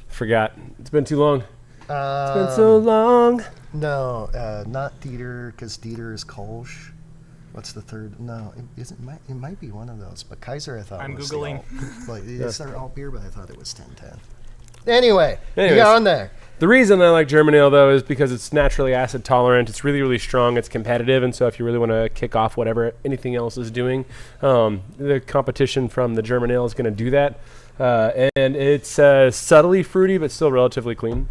Forgot. It's been too long. It's been so long. No, not Dieter, because Dieter is Kolsch. What's the third? No, it might be one of those. But Kaiser, I thought I'm was Googling. It's their alt beer, but I thought it was 1010. Anyways, Anyways. get on there. The reason I like German Ale, though, is because it's naturally acid tolerant. It's really, really strong. It's competitive. And so if you really want to kick off whatever anything else is doing, the competition from the German Ale is going to do that. And it's subtly fruity, but still relatively clean.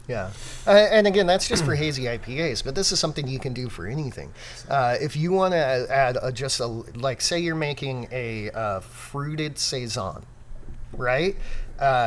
Yeah. And again, that's just for hazy IPAs, but this is something you can do for anything. If you want to add say you're making a fruited Saison, right?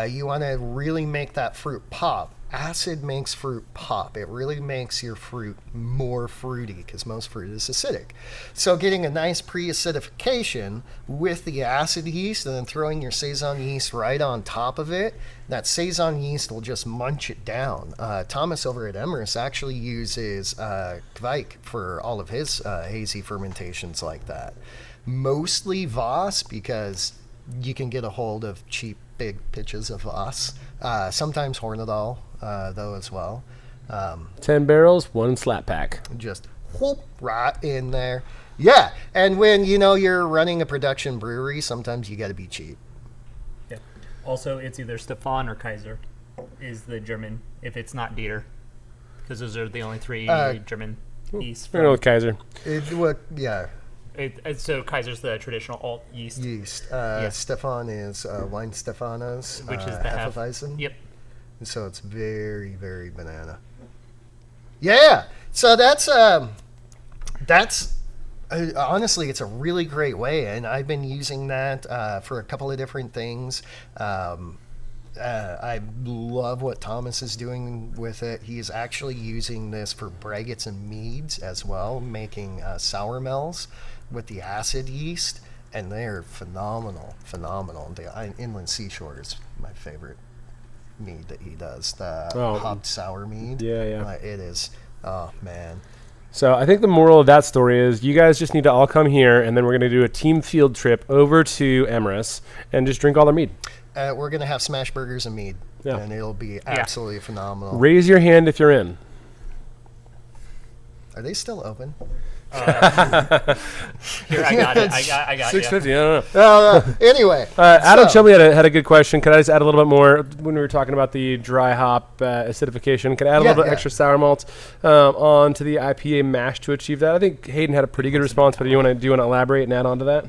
You want to really make that fruit pop. Acid makes fruit pop. It really makes your fruit more fruity because most fruit is acidic. So getting a nice pre-acidification with the acid yeast and then throwing your Saison yeast right on top of it, that Saison yeast will just munch it down. Thomas over at Emrys actually uses Kveik for all of his hazy fermentations like that. Mostly Voss because you can get a hold of cheap big pitches of Voss. Sometimes Hornadal, though, as well. 10 barrels, 1 slap pack. Just whoop, right in there. Yeah, and when you're running a production brewery, sometimes you got to be cheap. Yeah. Also, it's either Stefan or Kaiser is the German, if it's not Dieter. Because those are the only 3 German yeasts. I know with Kaiser. Yeah. So Kaiser's the traditional alt yeast. Stefan is Wine Stefanos, which is the Hefeweizen. Yep. And so it's very, very banana. Yeah. So that's honestly, it's a really great way, and I've been using that for a couple of different things. I love what Thomas is doing with it. He is actually using this for braggots and meads as well, making sour mells with the acid yeast, and they're phenomenal. The Inland Seashore is my favorite mead that he does, the hopped sour mead. Yeah. It is. Oh, man. So I think the moral of that story is you guys just need to all come here, and then we're going to do a team field trip over to Emrys and just drink all their mead. We're going to have smash burgers and mead, and it'll be absolutely phenomenal. Raise your hand if you're in. Are they still open? Here, I got it. I got it. 650. I don't know. Anyway, Adam Chumley had a good question. Could I just add a little bit more when we were talking about the dry hop acidification? Could I add a little bit extra sour malt onto the IPA mash to achieve that? I think Hayden had a pretty good response, but do you want to elaborate and add on to that?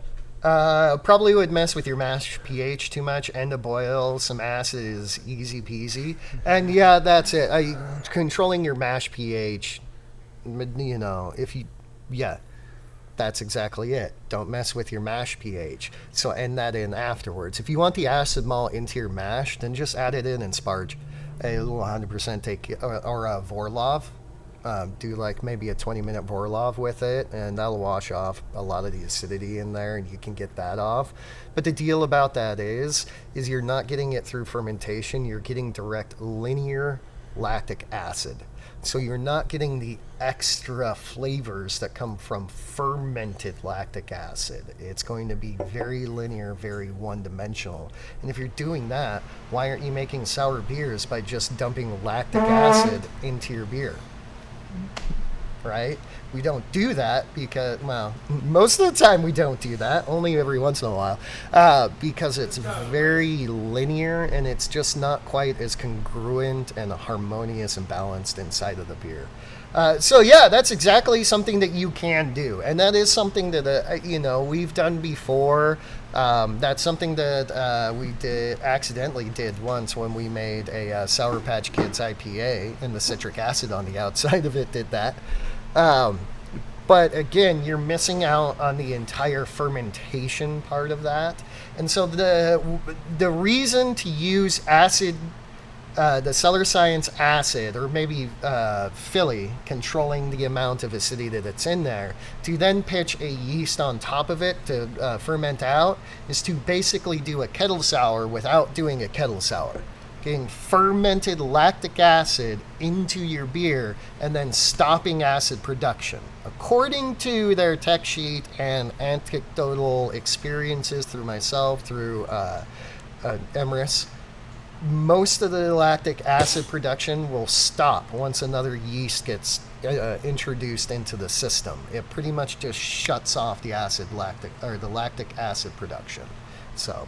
Probably would mess with your mash pH too much. End of boil, some acid is easy peasy, and that's it. Controlling your mash pH, if you. That's exactly it. Don't mess with your mash pH. So end that in afterwards. If you want the acid malt into your mash, then just add it in and sparge. A little 100% take or a Vorlov. Do like maybe a 20-minute Vorlov with it, and that'll wash off a lot of the acidity in there, and you can get that off. But the deal about that is you're not getting it through fermentation. You're getting direct linear lactic acid. So you're not getting the extra flavors that come from fermented lactic acid. It's going to be very linear, very one-dimensional. And if you're doing that, why aren't you making sour beers by just dumping lactic acid into your beer? Right? We don't do that because, well, most of the time we don't do that, only every once in a while, because it's very linear and it's just not quite as congruent and harmonious and balanced inside of the beer. So yeah, that's exactly something that you can do, and that is something that we've done before. That's something that we accidentally did once when we made a Sour Patch Kids IPA, and the citric acid on the outside of it did that. But again, you're missing out on the entire fermentation part of that, and so the reason to use acid. The Cellar Science acid, or maybe Philly, controlling the amount of acidity that's in there, to then pitch a yeast on top of it to ferment out, is to basically do a kettle sour without doing a kettle sour. Getting fermented lactic acid into your beer and then stopping acid production. According to their tech sheet and anecdotal experiences through myself, through Emrys, most of the lactic acid production will stop once another yeast gets introduced into the system. It pretty much just shuts off the lactic acid production. So,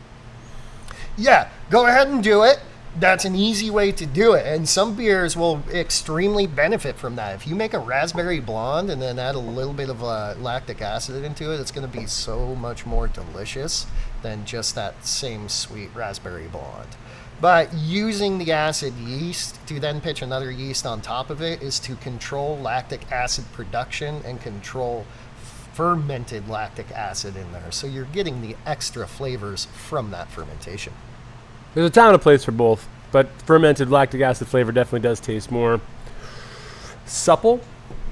yeah, go ahead and do it. That's an easy way to do it, and some beers will extremely benefit from that. If you make a raspberry blonde and then add a little bit of lactic acid into it, it's going to be so much more delicious than just that same sweet raspberry blonde. But using the acid yeast to then pitch another yeast on top of it is to control lactic acid production and control fermented lactic acid in there. So you're getting the extra flavors from that fermentation. There's a time and a place for both, but fermented lactic acid flavor definitely does taste more supple.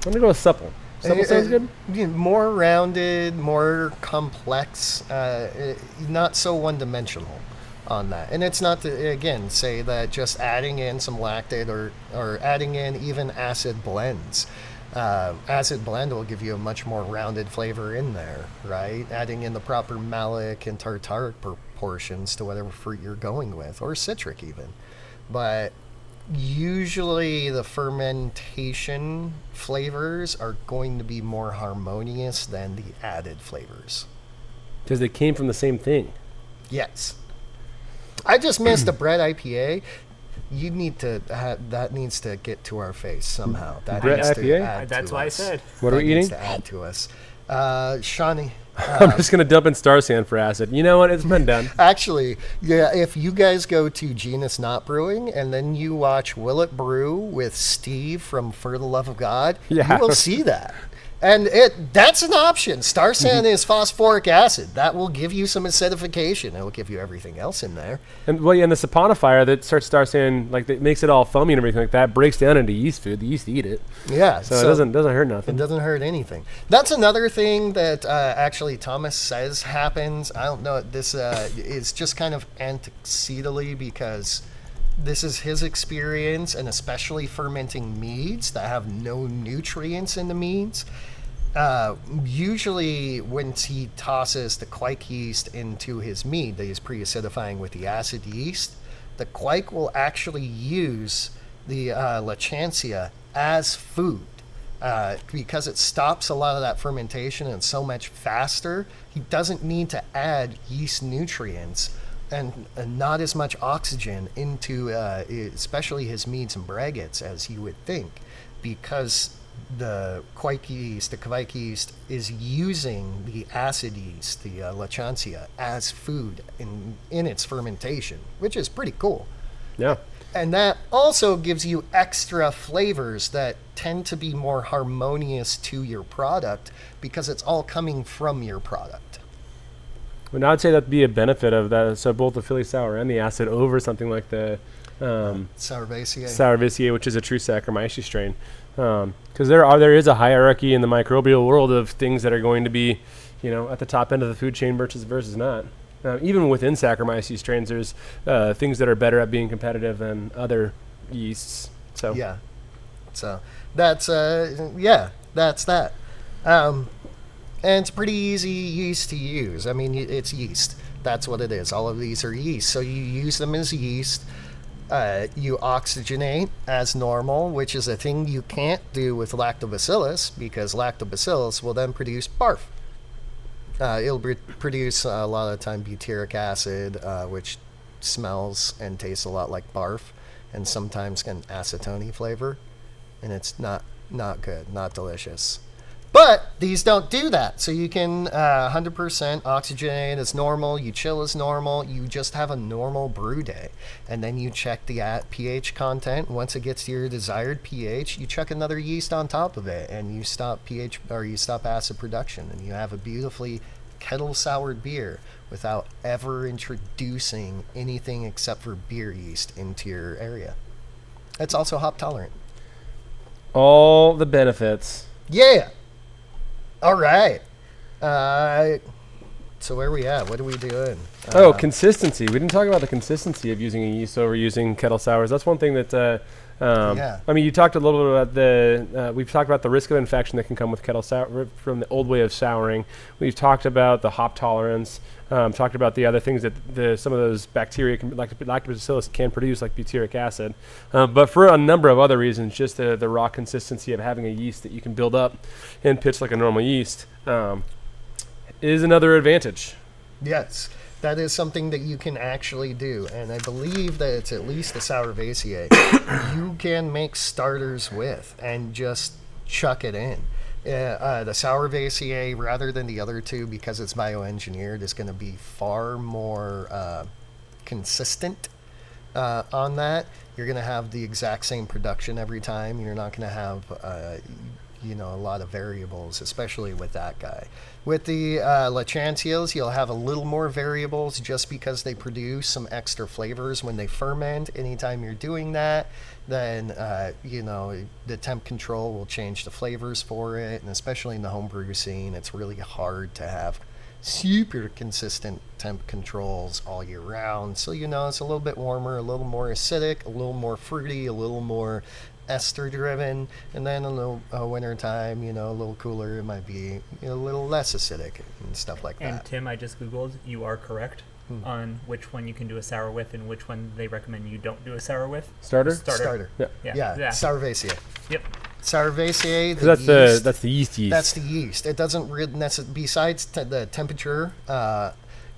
I'm going to go with supple. Supple sounds good? More rounded, more complex, not so one-dimensional on that. And it's not to, again, say that just adding in some lactate or adding in even acid blends. Acid blend will give you a much more rounded flavor in there, right? Adding in the proper malic and tartaric proportions to whatever fruit you're going with, or citric even. But usually the fermentation flavors are going to be more harmonious than the added flavors. Because they came from the same thing. Yes. I just missed a bread IPA. You need to that needs to get to our face somehow. That bread needs IPA? to add That's to why us. I said. What are we Needs eating? to add to us. Shawnee. I'm just going to dump in Star Sand for acid. You know what? It's been done. Actually, yeah, if you guys go to Genus Not Brewing and then you watch Will It Brew with Steve from For the Love of God, Yeah. you will see that. And that's an option. Star Sand is phosphoric acid. That will give you some acidification. It will give you everything else in there. And well, yeah, and the saponifier that starts Star Sand, like that makes it all foamy and everything like that, breaks down into yeast food. The yeast eat it. Yeah. So it doesn't hurt It nothing. doesn't hurt anything. That's another thing that actually Thomas says happens. I don't know. This is just kind of antecedentally because this is his experience, and especially fermenting meads that have no nutrients in the meads. Usually when he tosses the quike yeast into his mead that he's pre-acidifying with the acid yeast, the quike will actually use the Lachantia as food. Because it stops a lot of that fermentation and so much faster, he doesn't need to add yeast nutrients and not as much oxygen into especially his meads and braggots as you would think, because the quike yeast, the kvike yeast, is using the acid yeast, the Lachantia, as food in its fermentation, which is pretty cool. Yeah. And that also gives you extra flavors that tend to be more harmonious to your product because it's all coming from your product. And I'd say that'd be a benefit of that. So both the Philly Sour and the acid over something like the Sourvisea, which is a true Saccharomyces strain. Because there is a hierarchy in the microbial world of things that are going to be, at the top end of the food chain versus not. Even within Saccharomyces strains, there's things that are better at being competitive than other yeasts. So yeah, so that's that. And it's pretty easy yeast to use. I mean, it's yeast. That's what it is. All of these are yeast. So you use them as yeast. You oxygenate as normal, which is a thing you can't do with lactobacillus because lactobacillus will then produce barf. It'll produce a lot of the time butyric acid, which smells and tastes a lot like barf, and sometimes an acetone flavor, and it's not good, not delicious. But these don't do that, so you can 100% oxygenate as normal, you chill as normal, you just have a normal brew day, and then you check the pH content. Once it gets to your desired pH, you chuck another yeast on top of it, and you stop pH or you stop acid production, and you have a beautifully kettle-soured beer without ever introducing anything except for beer yeast into your area. It's also hop tolerant. All the benefits. Yeah. All right. So where are we at? What are we doing? Consistency. We didn't talk about the consistency of using a yeast over using kettle sours. That's one thing that, I mean, you talked a little bit about we've talked about the risk of infection that can come with kettle sour from the old way of souring. We've talked about the hop tolerance, talked about the other things that some of those bacteria, like lactobacillus, can produce, like butyric acid. But for a number of other reasons, just the raw consistency of having a yeast that you can build up and pitch like a normal yeast is another advantage. Yes, that is something that you can actually do, and I believe that it's at least the Sourvisiae you can make starters with and just chuck it in. The Sourvisiae, rather than the other two, because it's bioengineered, is going to be far more consistent on that. You're going to have the exact same production every time. You're not going to have a lot of variables, especially with that guy. With the Lactantials, you'll have a little more variables just because they produce some extra flavors when they ferment. Anytime you're doing that, then the temp control will change the flavors for it, and especially in the homebrew scene, it's really hard to have super consistent temp controls all year round. So it's a little bit warmer, a little more acidic, a little more fruity, a little more ester driven, and then in the winter time, a little cooler, it might be a little less acidic and stuff like that. And Tim, I just googled, you are correct on which one you can do a sour with and which one they recommend you don't do a sour with. Starter. Yeah. Sourvisiae. Yep. Sourvisiae. That's the yeast. That's the yeast. It doesn't really besides the temperature,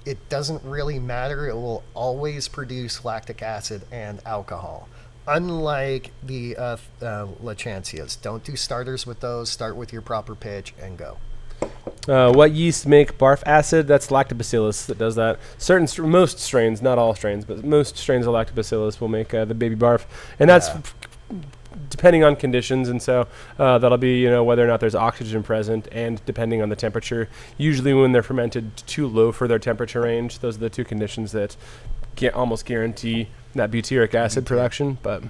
it doesn't really matter. It will always produce lactic acid and alcohol. Unlike the Lactantias. Don't do starters with those. Start with your proper pitch and go. What yeast make barf acid? That's lactobacillus that does that. Most strains, not all strains, but most strains of lactobacillus will make the baby barf. And that's depending on conditions. And so that'll be, whether or not there's oxygen present and depending on the temperature. Usually when they're fermented too low for their temperature range, those are the two conditions that almost guarantee that butyric acid production. But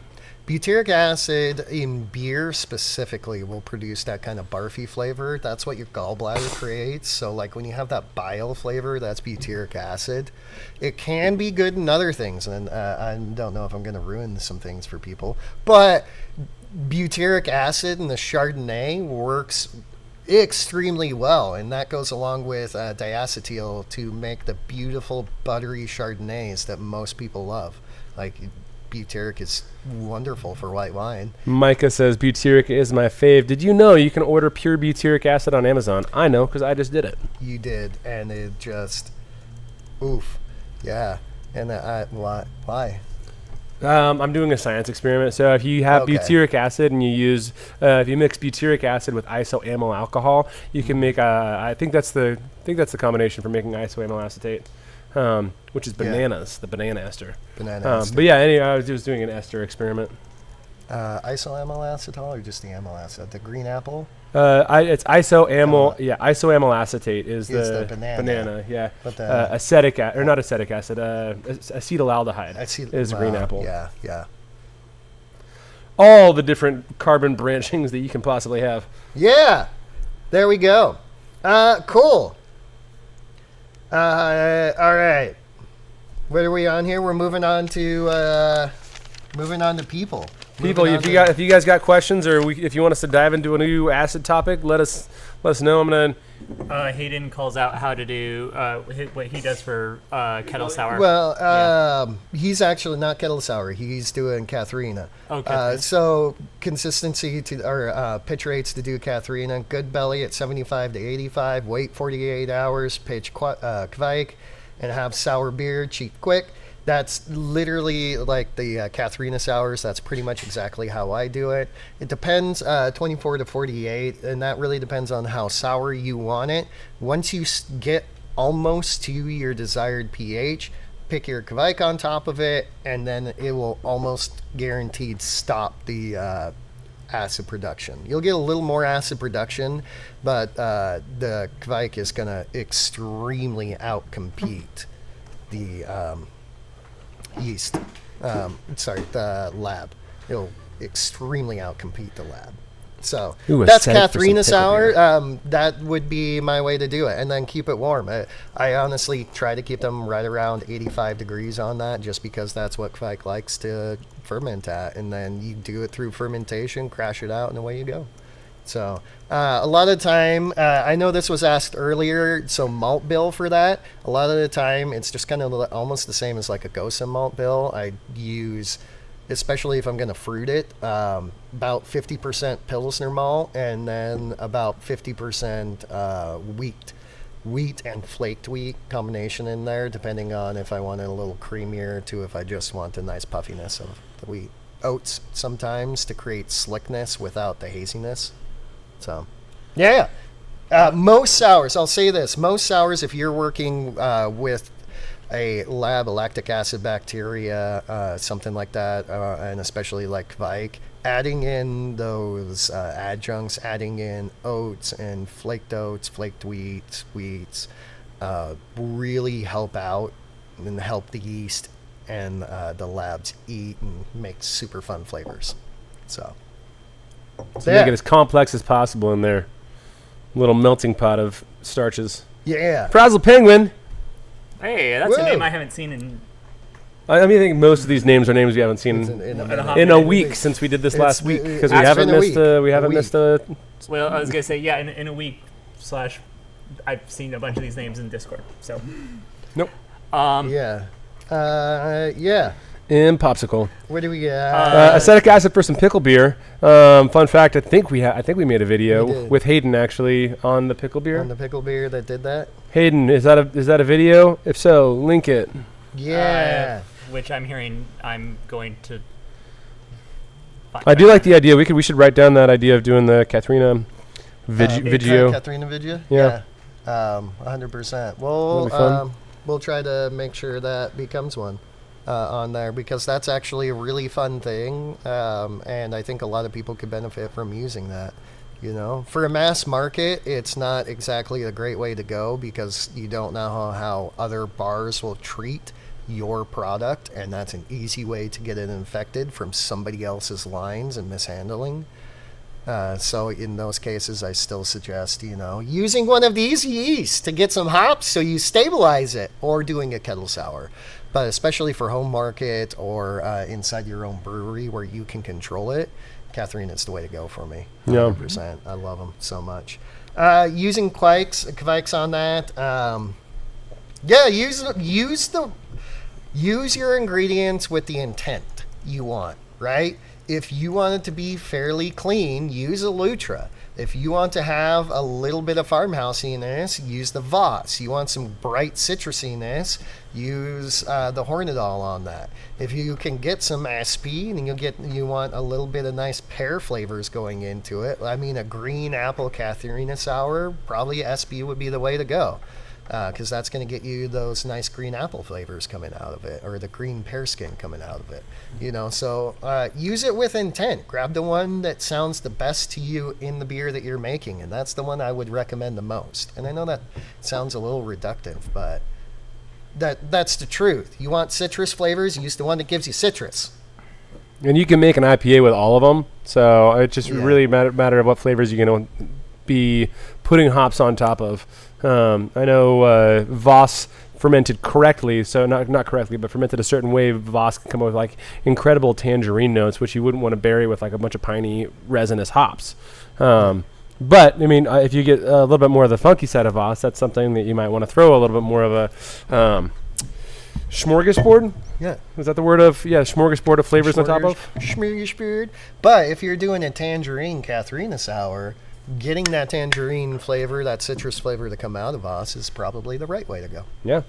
butyric acid in beer specifically will produce that kind of barfy flavor. That's what your gallbladder creates. So like when you have that bile flavor, that's butyric acid. It can be good in other things, and I don't know if I'm going to ruin some things for people, but butyric acid in the Chardonnay works extremely well, and that goes along with diacetyl to make the beautiful buttery Chardonnays that most people love. Like butyric is wonderful for white wine. Micah says butyric is my fave. Did you know you can order pure butyric acid on Amazon? I know because I just did it. You did, and it just oof, yeah. And why? I'm doing a science experiment. So if you have Okay. butyric acid and you use, if you mix butyric acid with isoamyl alcohol, you can make. I think that's the combination for making isoamyl acetate, which is Yeah. bananas, the banana ester. Banana ester. But yeah, anyway, I was just doing an ester experiment. Isoamyl acetal or just the amyl acid? The green apple? It's isoamyl. Yeah, isoamyl acetate is the the banana. Yeah, But the acetic or not acetic acid. Acetaldehyde is green apple. Yeah, yeah. All the different carbon branchings that you can possibly have. Yeah, there we go. Cool. All right. What are we on here? We're moving on to people. People, Moving if on you if you guys got questions or if you want us to dive into a new acid topic, let us know. I'm gonna. Hayden calls out how to do what he does for kettle sour. Well, he's actually not kettle sour. He's doing Katharina. Okay. So consistency or pitch rates to do Katharina. Good belly at 75 to 85. Wait 48 hours. Pitch Kvike, and have sour beer. Cheat quick. That's literally like the Katharina sours. That's pretty much exactly how I do it. It depends, 24 to 48, and that really depends on how sour you want it. Once you get almost to your desired pH, pick your Kvike on top of it, and then it will almost guaranteed stop the acid production. You'll get a little more acid production, but the Kvike is going to extremely outcompete the yeast. The lab. It'll extremely outcompete the lab. So Ooh, a that's 7% Katharina pickle sour. beer. That would be my way to do it, and then keep it warm. I honestly try to keep them right around 85 degrees on that, just because that's what Kvike likes to ferment at. And then you do it through fermentation, crash it out, and away you go. So a lot of the time, I know this was asked earlier, so malt bill for that. A lot of the time, it's just kind of almost the same as like a Gosa malt bill. I use, especially if I'm going to fruit it, about 50% Pilsner malt and then about 50% wheat and flaked wheat combination in there, depending on if I want it a little creamier to if I just want the nice puffiness of the wheat. Oats sometimes to create slickness without the haziness. So, yeah. Most sours, I'll say this. Most sours, if you're working with a lactic acid bacteria, something like that, and especially like Kvike, adding in those adjuncts, adding in oats and flaked wheats, really help out and help the yeast and the labs eat and make super fun flavors. So Make it as complex as possible in there. Little melting pot of starches. Yeah. Frazzle Penguin. Hey, that's Whoa. a name I haven't seen in. I think most of these names are names we haven't seen in a week since we did this last week, because we haven't missed a. Well, I was gonna say in a week / I've seen a bunch of these names in Discord. So. Nope. Yeah. Yeah. In popsicle. What do we got? Acetic acid for some pickle beer. Fun fact: I think we made a We video did. with Hayden actually on the pickle beer. On the pickle beer that did that? Hayden, is that a video? If so, link it. Yeah. Which I'm hearing I'm going to. I do like the idea. We should write down that idea of doing the Katharina video. Katharina video? Yeah. 100%. That'd Well, be fun. we'll try to make sure that becomes one on there, because that's actually a really fun thing, and I think a lot of people could benefit from using that. You know, for a mass market, it's not exactly a great way to go, because you don't know how other bars will treat your product, and that's an easy way to get it infected from somebody else's lines and mishandling. So in those cases, I still suggest, using one of these yeasts to get some hops so you stabilize it, or doing a kettle sour. But especially for home market or inside your own brewery where you can control it, Katharina's the way to go for me. 100%. I love them so much. Using Kvikes on that. Use your ingredients with the intent you want, right? If you want it to be fairly clean, use a Lutra. If you want to have a little bit of farmhousiness, use the Voss. You want some bright citrusiness, use the Hornadol on that. If you can get some SP and you want a little bit of nice pear flavors going into it, I mean, a green apple Katharina sour, probably SP would be the way to go. Because that's going to get you those nice green apple flavors coming out of it, or the green pear skin coming out of it. So use it with intent. Grab the one that sounds the best to you in the beer that you're making, and that's the one I would recommend the most. And I know that sounds a little reductive, but that's the truth. You want citrus flavors, use the one that gives you citrus. And you can make an IPA with all of them, so it just really matter of what flavors you're going to be putting hops on top of. I know Voss fermented correctly, so not correctly, but fermented a certain way, Voss can come up with like incredible tangerine notes, which you wouldn't want to bury with like a bunch of piney resinous hops. But I mean, if you get a little bit more of the funky side of Voss, that's something that you might want to throw a little bit more of a smorgasbord. Yeah. Is that the word of smorgasbord of flavors on top of? Smorgasbord. But if you're doing a tangerine Katharina sour, getting that tangerine flavor, that citrus flavor to come out of us is probably the right way to go. Yeah.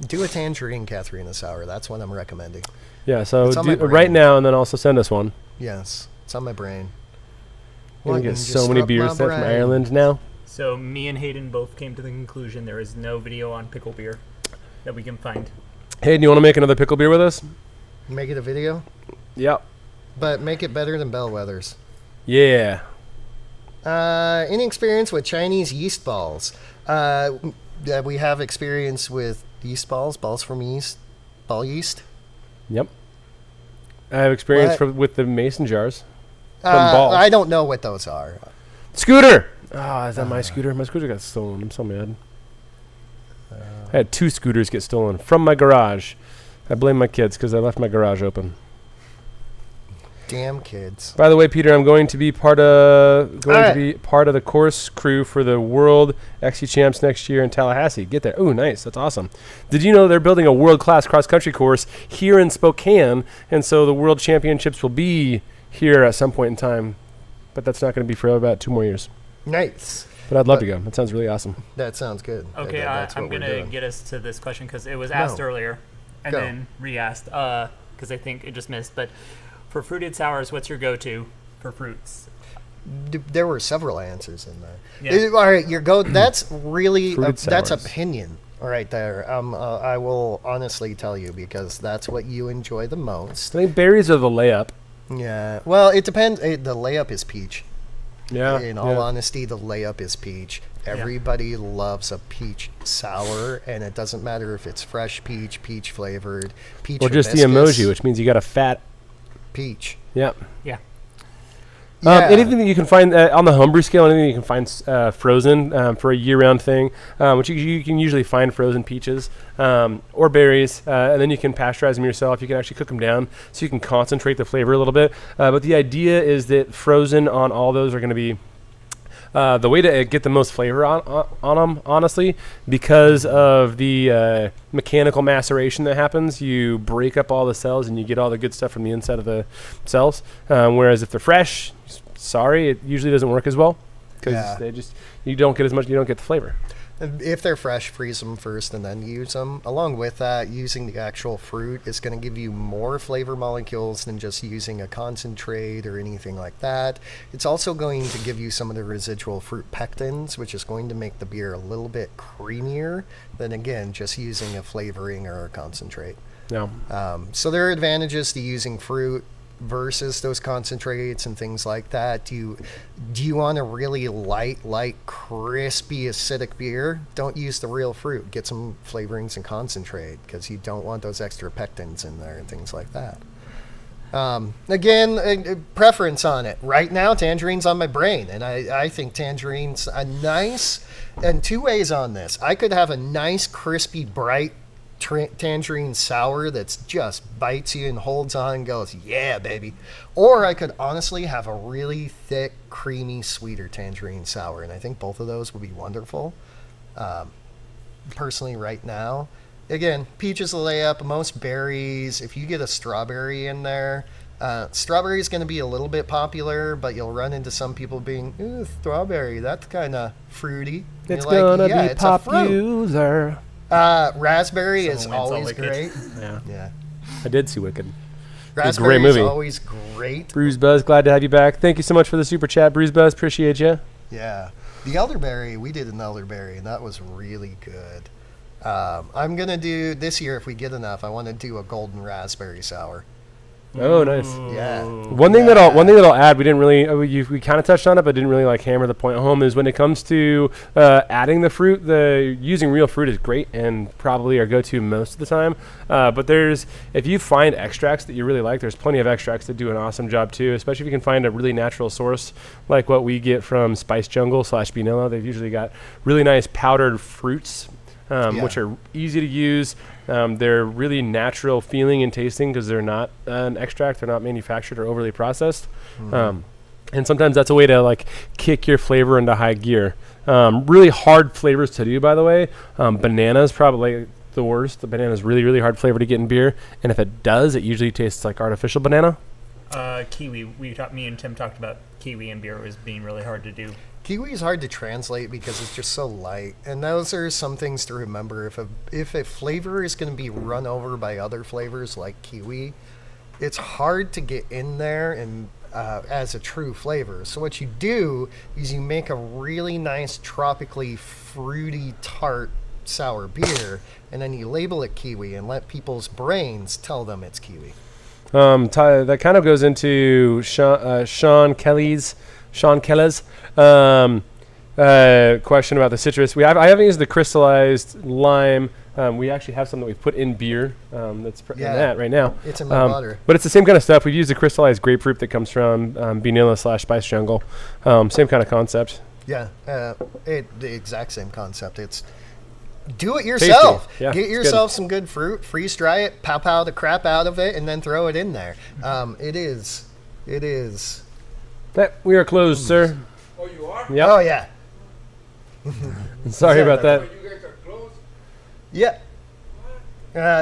Do a tangerine Katharina sour. That's what I'm recommending. Yeah, so do right now and then also send us one. Yes, it's on my brain. We're going to get so many beers sent from Ireland now. So me and Hayden both came to the conclusion there is no video on pickle beer that we can find. Hayden, you want to make another pickle beer with us? Make it a video? Yep. But make it better than Bellwether's. Yeah. Any experience with Chinese yeast balls? We have experience with yeast balls from yeast, ball yeast. Yep. I have experience with the mason jars. Balls. I don't know what those are. Scooter! Is that my scooter? My scooter got stolen. I'm so mad. I had 2 scooters get stolen from my garage. I blame my kids because I left my garage open. Damn kids. By the way, Peter, I'm going to be part of the course crew for the World XC Champs next year in Tallahassee. Get there. Oh, nice. That's awesome. Did you know they're building a world-class cross-country course here in Spokane, and so the World Championships will be here at some point in time, but that's not going to be for about 2 more years. Nice. But I'd love to go. That sounds really awesome. That sounds good. Okay, I'm going to get us to this question because it was asked earlier and then re-asked because I think it just missed, but for fruited sours, what's your go-to for fruits? There were several answers in there. Yeah. All right, that's really that's sours. opinion right there. I will honestly tell you because that's what you enjoy the most. I think berries are the layup. Yeah. Well, it depends. The layup is peach. Yeah. In all honesty, the layup is peach. Everybody loves a peach sour, and it doesn't matter if it's fresh peach, peach flavored, peach. Or just the emoji, which means you got a fat peach. Yep. Yeah. Anything that you can find on the homebrew scale, anything you can find frozen for a year-round thing, which you can usually find frozen peaches or berries, and then you can pasteurize them yourself. You can actually cook them down so you can concentrate the flavor a little bit. But the idea is that frozen on all those are going to be the way to get the most flavor on them, honestly, because of the mechanical maceration that happens. You break up all the cells and you get all the good stuff from the inside of the cells. Whereas if they're fresh, sorry, it usually doesn't work as well because you don't get the flavor. If they're fresh, freeze them first and then use them. Along with that, using the actual fruit is going to give you more flavor molecules than just using a concentrate or anything like that. It's also going to give you some of the residual fruit pectins, which is going to make the beer a little bit creamier than, again, just using a flavoring or a concentrate. Yeah. So there are advantages to using fruit versus those concentrates and things like that. Do you want a really light, crispy, acidic beer? Don't use the real fruit. Get some flavorings and concentrate because you don't want those extra pectins in there and things like that. Again, preference on it. Right now, tangerine's on my brain, and I think tangerine's a nice, and 2 ways on this. I could have a nice, crispy, bright tangerine sour that's just bites you and holds on and goes, yeah, baby. Or I could honestly have a really thick, creamy, sweeter tangerine sour, and I think both of those would be wonderful. Personally, right now, again, peach is a layup. Most berries, if you get a strawberry in there, Strawberry is going to be a little bit popular, but you'll run into some people being, ooh, strawberry, that's kind of fruity. It's gonna be popular. Raspberry is Someone wins all always Wicked. great. Yeah. I did see Wicked. Raspberry movie. is always great. Bruise Buzz, glad to have you back. Thank you so much for the super chat, Bruise Buzz. Appreciate you. Yeah. The elderberry, we did an elderberry, and that was really good. I'm going to do, this year, if we get enough, I want to do a golden raspberry sour. Oh, nice. Yeah. One thing that I'll add, we didn't really we kind of touched on it, but didn't really like hammer the point home, is when it comes to adding the fruit, using real fruit is great and probably our go-to most of the time. But if you find extracts that you really like, there's plenty of extracts that do an awesome job too, especially if you can find a really natural source like what we get from Spice Jungle / Binilla. They've usually got really nice powdered fruits, which are easy to use. They're really natural feeling and tasting because they're not an extract. They're not manufactured or overly processed. And sometimes that's a way to like kick your flavor into high gear. Really hard flavors to do, by the way. Banana is probably the worst. The banana is really, really hard flavor to get in beer. And if it does, it usually tastes like artificial banana. Kiwi. Me and Tim talked about kiwi in beer as being really hard to do. Kiwi is hard to translate because it's just so light, and those are some things to remember. If a flavor is going to be run over by other flavors like kiwi, it's hard to get in there and as a true flavor. So what you do is you make a really nice tropically fruity tart sour beer, and then you label it kiwi and let people's brains tell them it's kiwi. That kind of goes into Sean Kelly's question about the citrus. I haven't used the crystallized lime. We actually have some that we've put in beer. That's in that right now. It's in my water. But it's the same kind of stuff. We've used the crystallized grapefruit that comes from Binilla / Spice Jungle. Same kind of concept. Yeah, the exact same concept. It's do it yourself. Yeah, get yourself some good fruit, freeze dry it, pow the crap out of it, and then throw it in there. It is. We are closed, sir. Oh, you are? Yep. Oh yeah. Sorry about that. Oh, you guys are closed? Yeah.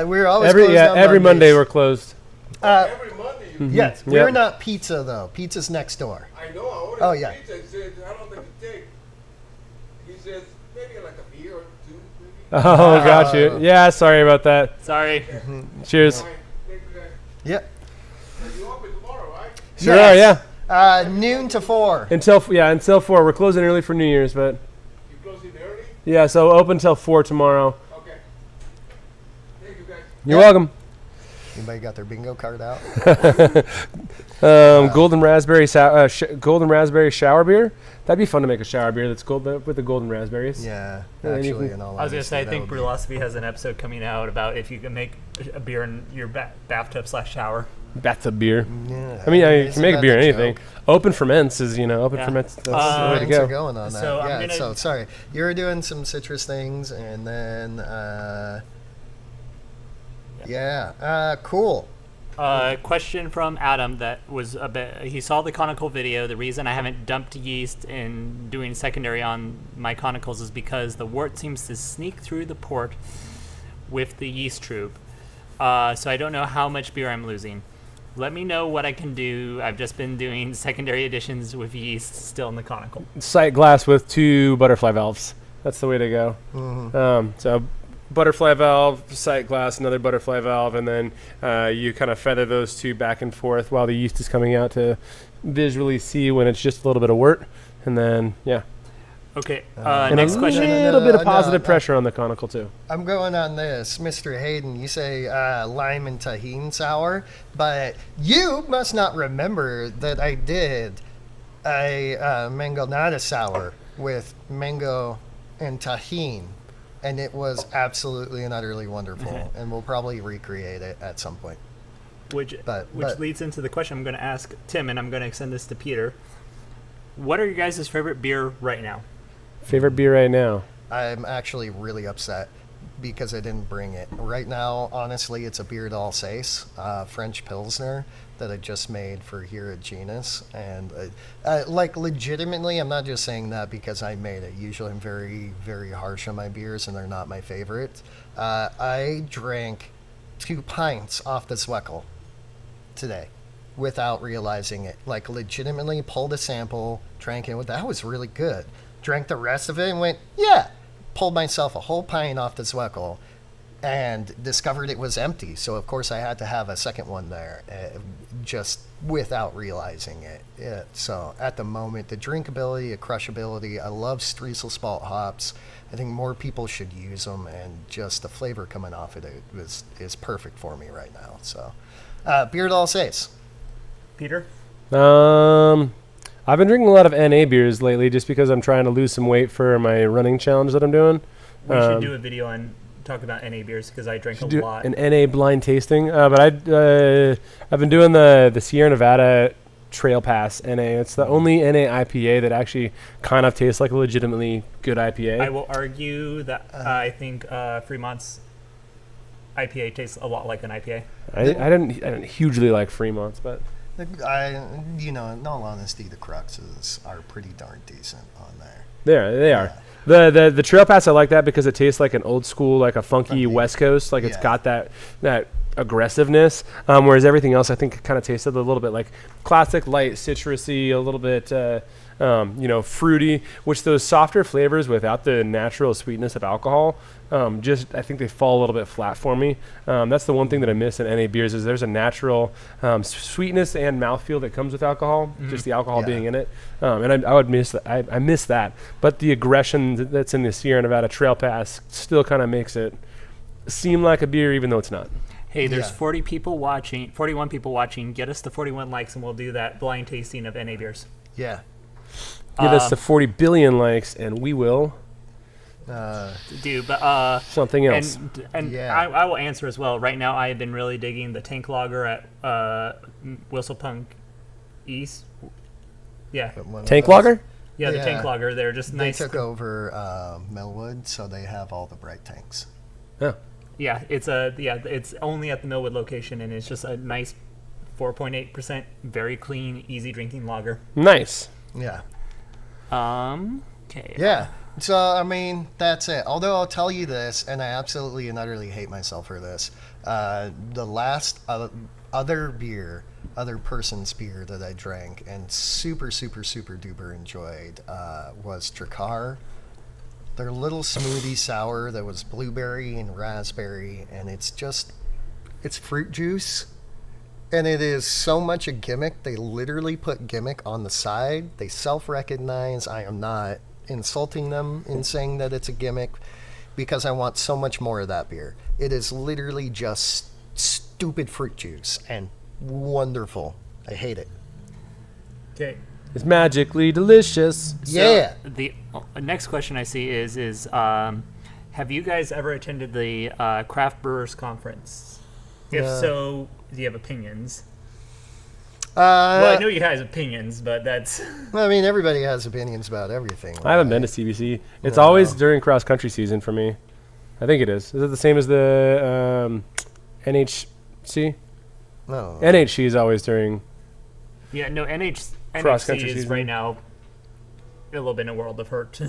We're always closed on every Monday Mondays. we're closed. Every Monday you Yes, Yep. we're not pizza though. Pizza's next door. I know, I ordered Oh, yeah. pizza. He said, how long does it take? He says, maybe like a beer or two, maybe. Oh, got you. Yeah, sorry about that. Sorry. Cheers. Fine. Thank you guys. Yep. So you open tomorrow, right? Sure Yes. are, yeah. Noon to 4. Until 4. We're closing early for New Year's, but You close it early? yeah, so open till 4 tomorrow. Okay. Thank you guys. You're Yeah. welcome. Anybody got their bingo card out? Golden raspberry shower beer. That'd be fun to make a shower beer that's gold with the golden raspberries. Yeah, then you actually, can- in all I was gonna say, I honesty, think that would Brewlosophy has an episode coming out about if you can make a beer in your bathtub / shower. Bathtub beer. be- Yeah, I mean, you isn't can make a that beer in the anything. joke? Open ferments is, open Yeah. ferments. That's the way to Lines are go. going on that. So I'm yeah, gonna- so sorry. You were doing some citrus things, and then cool. Question from Adam that was a bit. He saw the conical video. The reason I haven't dumped yeast and doing secondary on my conicals is because the wort seems to sneak through the port with the yeast tube. So I don't know how much beer I'm losing. Let me know what I can do. I've just been doing secondary additions with yeast still in the conical. Sight glass with 2 butterfly valves. That's the way to go. So butterfly valve, sight glass, another butterfly valve, and then you kind of feather those 2 back and forth while the yeast is coming out to visually see when it's just a little bit of wort. And then, Okay. and Next a question. little bit of No, positive no. pressure on the conical too. I'm going on this, Mr. Hayden. You say lime and tahine sour, but you must not remember that I did a mango nata sour with mango and tahine, and it was absolutely and utterly wonderful. And we'll probably recreate it at some point. Which But- leads into the question I'm going to ask Tim, and I'm going to extend this to Peter. What are your guys' favorite beer right now? Favorite beer right now? I'm actually really upset because I didn't bring it. Right now, honestly, it's a beer d'Alsace, French Pilsner that I just made for here at Genus. And legitimately, I'm not just saying that because I made it. Usually I'm very, very harsh on my beers and they're not my favorite. I drank 2 pints off the Zweckel today. without realizing it. Like, legitimately pulled a sample, drank it. That was really good. Drank the rest of it and went, yeah. Pulled myself a whole pint off the Zweckel and discovered it was empty. So, of course, I had to have a second one there, just without realizing it. So, at the moment, the drinkability, the crushability, I love Streusel Spalt hops. I think more people should use them, and just the flavor coming off of it is perfect for me right now. So, beer all says. Peter? I've been drinking a lot of NA beers lately just because I'm trying to lose some weight for my running challenge that I'm doing. We should do a video on talk about NA beers because I drink a lot. An NA blind tasting, but I've been doing the Sierra Nevada Trail Pass NA. It's the only NA IPA that actually kind of tastes like a legitimately good IPA. I will argue that I think Fremont's IPA tastes a lot like an IPA. I didn't hugely like Fremont's, but in all honesty, the Cruxes are pretty darn decent on there. They are. The Trail Pass, I like that because it tastes like an old school, like a funky West Coast. Like it's got that aggressiveness, whereas everything else I think kind of tasted a little bit like classic light citrusy, a little bit fruity, which those softer flavors without the natural sweetness of alcohol, I think they fall a little bit flat for me. That's the one thing that I miss in NA beers is there's a natural sweetness and mouthfeel that comes with alcohol, just the alcohol being in it, and I would miss that. I miss that, but the aggression that's in the Sierra Nevada Trail Pass still kind of makes it seem like a beer even though it's not. Hey, there's 41 people watching. Get us to 41 likes, and we'll do that blind tasting of NA beers. Yeah. Get us to 40 billion likes, and we will do. But something else. And I will answer as well. Right now, I have been really digging the tank lager at Whistlepunk East. Yeah. Tank lager? Yeah, the tank lager. They're just nice. They took over Millwood, so they have all the bright tanks. Yeah. Yeah, it's only at the Millwood location, and it's just a nice 4.8%, very clean, easy drinking lager. Nice. Yeah. Okay. Yeah. So, I mean, that's it. Although I'll tell you this, and I absolutely and utterly hate myself for this, the last other person's beer that I drank and super, super, super duper enjoyed was Drakkar. Their little smoothie sour that was blueberry and raspberry, and it's fruit juice. And it is so much a gimmick. They literally put gimmick on the side. They self-recognize. I am not insulting them in saying that it's a gimmick because I want so much more of that beer. It is literally just stupid fruit juice and wonderful. I hate it. Okay. It's magically delicious. Yeah. So the next question I see is have you guys ever attended the Craft Brewers Conference? If so, do you have opinions? Well, I know you guys have opinions, but that's... Well, I mean, everybody has opinions about everything. I haven't been to CBC. It's always during cross-country season for me. I think it is. Is it the same as the NHC? No. NHC is always during... Yeah, no, cross-country NHC is season. right now a little bit in a world of hurt.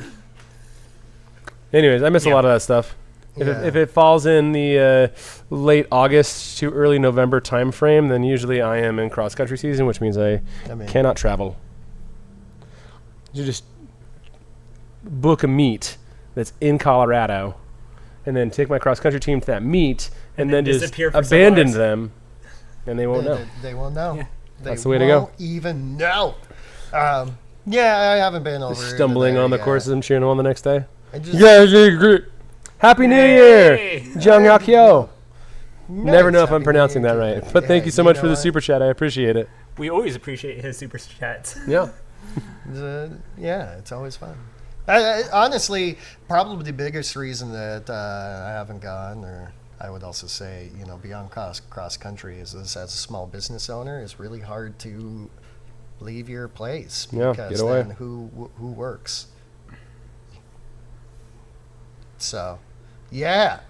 Anyways, I miss a lot of that stuff. If it falls in the late August to early November time frame, then usually I am in cross-country season, which means I cannot travel. You just book a meet that's in Colorado, and then take my cross-country team to that meet, and then just abandon them, and they won't know. They won't know. Yeah. That's the way to go. They won't even know. I haven't been over. Just stumbling on the courses and cheering them on the next day. Great. Happy New Year! Jung Yakyo. Never know if I'm pronouncing that right. But thank you so much for the super chat. I appreciate it. We always appreciate his super chats. Yeah. It's always fun. Honestly, probably the biggest reason that I haven't gone, or I would also say, beyond cross country, is this as a small business owner, it's really hard to leave your place. Because get away. Then who works? So, yeah.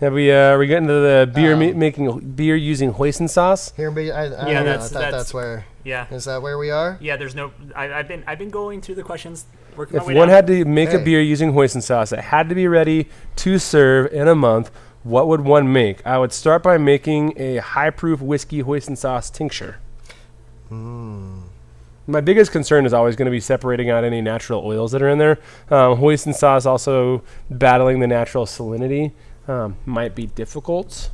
Have we are we getting to the beer making beer using hoisin sauce? Here, that's where. Yeah. Is that where we are? Yeah. There's no. I've been going through the questions. If one had to make a beer using hoisin sauce, it had to be ready to serve in a month. what would one make? I would start by making a high-proof whiskey hoisin sauce tincture. My biggest concern is always going to be separating out any natural oils that are in there. Hoisin sauce also battling the natural salinity might be difficult.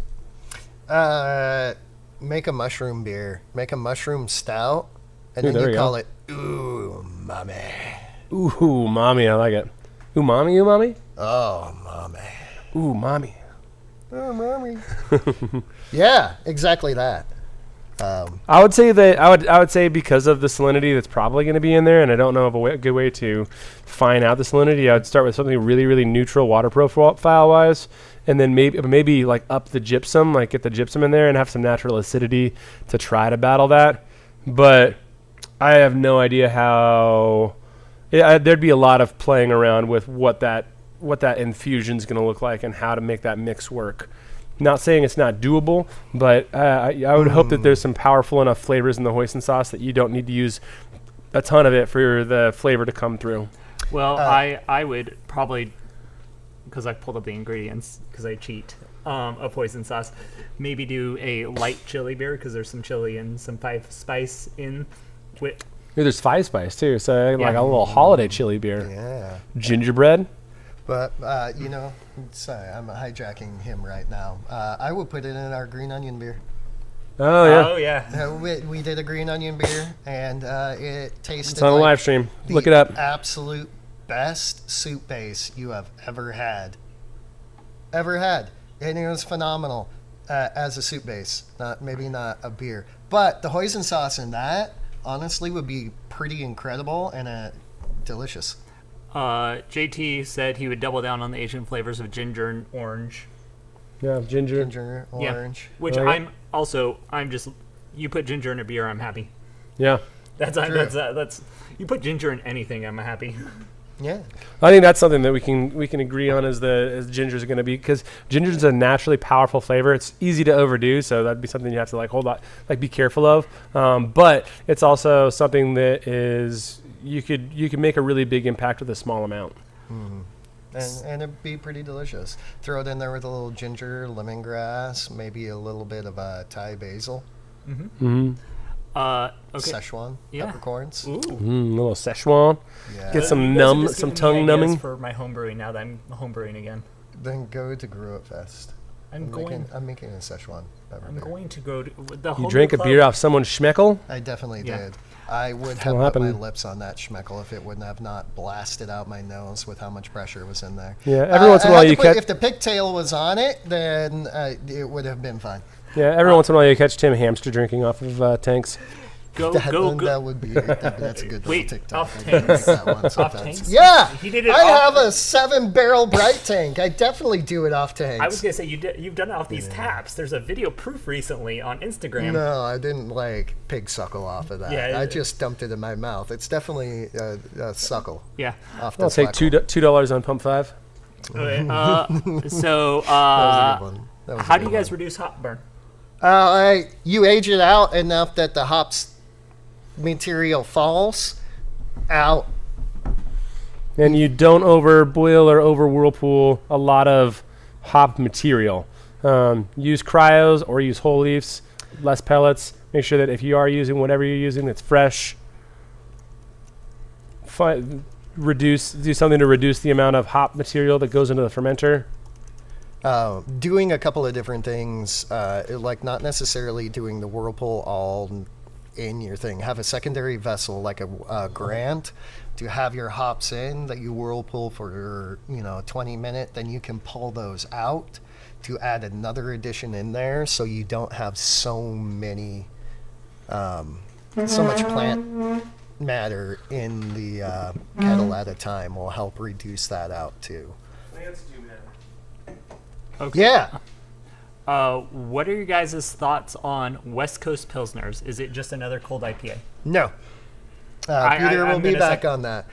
Make a mushroom beer. Make a mushroom stout, and Ooh, then there you you call it Ooh Mommy. Ooh, mommy, I like it. Umami, umami? Oh, Mommy. Ooh, mommy. Oh, Mommy. Yeah, exactly that. I would say that I would say because of the salinity that's probably going to be in there, and I don't know of a good way to find out the salinity. I would start with something really, really neutral water profile wise, and then maybe like up the gypsum, like get the gypsum in there and have some natural acidity to try to battle that. But I have no idea how. There'd be a lot of playing around with what that infusion is going to look like and how to make that mix work. Not saying it's not doable, but I would hope that there's some powerful enough flavors in the hoisin sauce that you don't need to use a ton of it for the flavor to come through. Well, I would probably, because I pulled up the ingredients, because I cheat, of hoisin sauce, maybe do a light chili beer, because there's some chili and some spice in with. There's 5 spice too, so Yeah. like a little holiday chili beer. Yeah. Gingerbread. But, sorry, I'm hijacking him right now. I would put it in our green onion beer. Oh yeah, Oh yeah. We did a green onion beer, and it tasted it's on the like live stream. the Look it up. absolute best soup base you have ever had. And it was phenomenal as a soup base. Maybe not a beer. But the hoisin sauce in that, honestly, would be pretty incredible and delicious. JT said he would double down on the Asian flavors of ginger and orange. Yeah, ginger. Ginger, orange. Yeah. Which Okay. I'm just, you put ginger in a beer, I'm happy. Yeah, That's True. you put ginger in anything, I'm happy. Yeah. I think that's something that we can agree on as ginger's going to be, because ginger's a naturally powerful flavor. It's easy to overdo, so that'd be something you have to be careful of. But it's also something that is you could make a really big impact with a small amount. And it'd be pretty delicious. Throw it in there with a little ginger, lemongrass, maybe a little bit of Thai basil, Okay. Szechuan Yeah. peppercorns. Ooh. A little Szechuan. Yeah. Get some You guys are just some giving me tongue ideas numbing. for my homebrewing now that I'm homebrewing again. Then go to Brew It Fest. I'm making a Szechuan pepper beer. going to go to the You homebrew drank a club. beer off someone's schmeckel? I definitely Yeah. did. I would That'll have put my happen. lips on that schmeckel if it wouldn't have not blasted out my nose with how much pressure was in there. Yeah, every once in a I while had to you put- catch. If the pigtail was on it, then it would have been fine. Yeah, every once in a while you catch Tim Hamster drinking off of tanks. Go. That would be that's a good Wait, little TikTok. off I can tanks. make that one Off sometimes. tanks? Yeah, He did it I off- have a 7-barrel bright tank. I definitely do it off tanks. I was gonna say you've done it off these taps. There's a video proof recently on Instagram. No, I didn't pig suckle off of that. Yeah, I just dumped it in my mouth. It's definitely a suckle Yeah. off the I'll take $2 on pump 5. Okay, That so was a good one. That was a how do good you guys one. reduce hop burn? You age it out enough that the hops material falls out. And you don't over boil or over whirlpool a lot of hop material. Use cryos or use whole leaves, less pellets. Make sure that if you are using whatever you're using, it's fresh. Do something to reduce the amount of hop material that goes into the fermenter. Doing a couple of different things, like not necessarily doing the whirlpool all in your thing. Have a secondary vessel like a grant to have your hops in that you whirlpool for 20 minutes. Then you can pull those out to add another addition in there, so you don't have so much plant matter in the kettle at a time. Will help reduce that out too. Plants do matter. Okay. Yeah. What are your guys' thoughts on West Coast Pilsners? Is it just another cold IPA? No. Peter will I'm be gonna back sec- on that.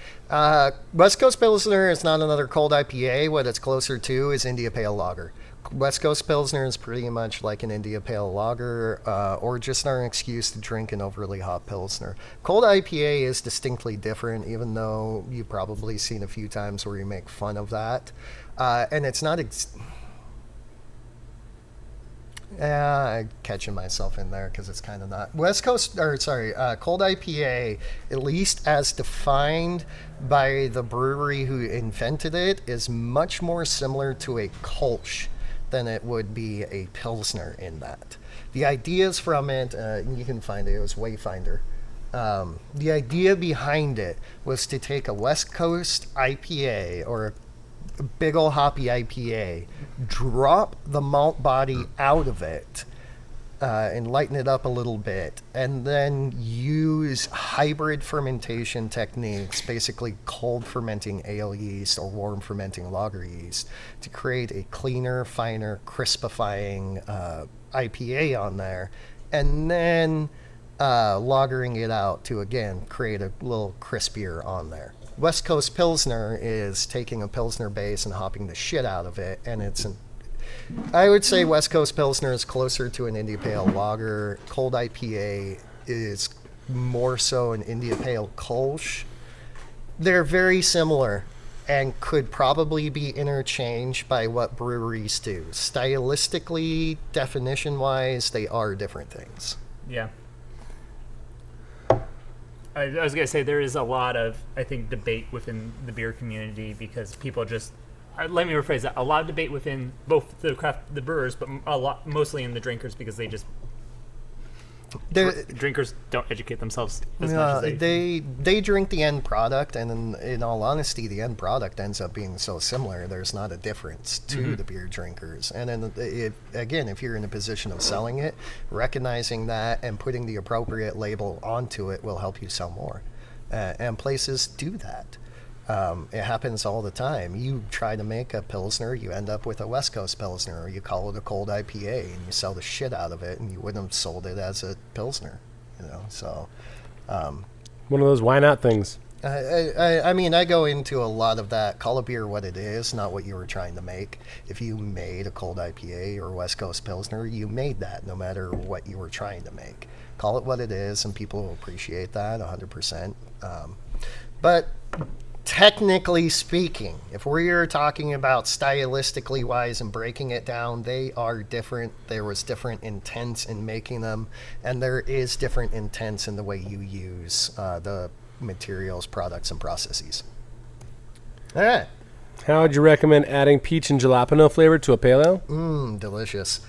West Coast Pilsner is not another cold IPA. What it's closer to is India Pale Lager. West Coast Pilsner is pretty much like an India Pale Lager, or just an excuse to drink an overly hot Pilsner. Cold IPA is distinctly different, even though you've probably seen a few times where you make fun of that. And it's not... I'm catching myself in there because it's kind of not. Cold IPA, at least as defined by the brewery who invented it, is much more similar to a Kolsch than it would be a Pilsner in that. The ideas from it, you can find it, it was Wayfinder. The idea behind it was to take a West Coast IPA or a big ol' hoppy IPA, drop the malt body out of it, and lighten it up a little bit, and then use hybrid fermentation techniques, basically cold fermenting ale yeast or warm fermenting lager yeast, to create a cleaner, finer, crispifying IPA on there, and then lagering it out to, again, create a little crispier on there. West Coast Pilsner is taking a Pilsner base and hopping the shit out of it, and I would say West Coast Pilsner is closer to an India Pale Lager. Cold IPA is more so an India Pale Kolsch. They're very similar and could probably be interchanged by what breweries do. Stylistically, definition-wise, they are different things. Yeah. I was going to say there is a lot of, I think, debate within the beer community because people just, let me rephrase that, a lot of debate within both the brewers, but mostly in the drinkers because they just, drinkers don't educate themselves as much as they drink the end product, and in all honesty, the end product ends up being so similar. There's not a difference to the beer drinkers. And then, if you're in a position of selling it, recognizing that and putting the appropriate label onto it will help you sell more. And places do that. It happens all the time. You try to make a Pilsner, you end up with a West Coast Pilsner, or you call it a cold IPA, and you sell the shit out of it, and you wouldn't have sold it as a Pilsner, so... one of those why not things. I mean, I go into a lot of that. Call a beer what it is, not what you were trying to make. If you made a cold IPA or West Coast Pilsner, you made that no matter what you were trying to make. Call it what it is, and people will appreciate that 100%. But... technically speaking, if we're talking about stylistically wise and breaking it down, they are different. There was different intents in making them, and there is different intents in the way you use the materials, products, and processes. All right. How would you recommend adding peach and jalapeno flavor to a pale ale? Delicious.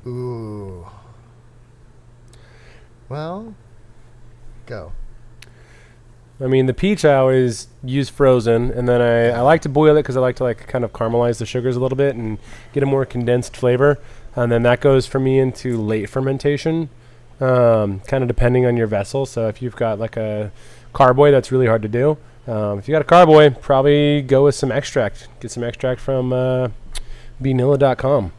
Ooh. Well, go. I mean, the peach I always use frozen, and then I like to boil it because I like to kind of caramelize the sugars a little bit and get a more condensed flavor. And then that goes for me into late fermentation, kind of depending on your vessel. So if you've got like a carboy, that's really hard to do. If you got a carboy, probably go with some extract. Get some extract from Benilla.com.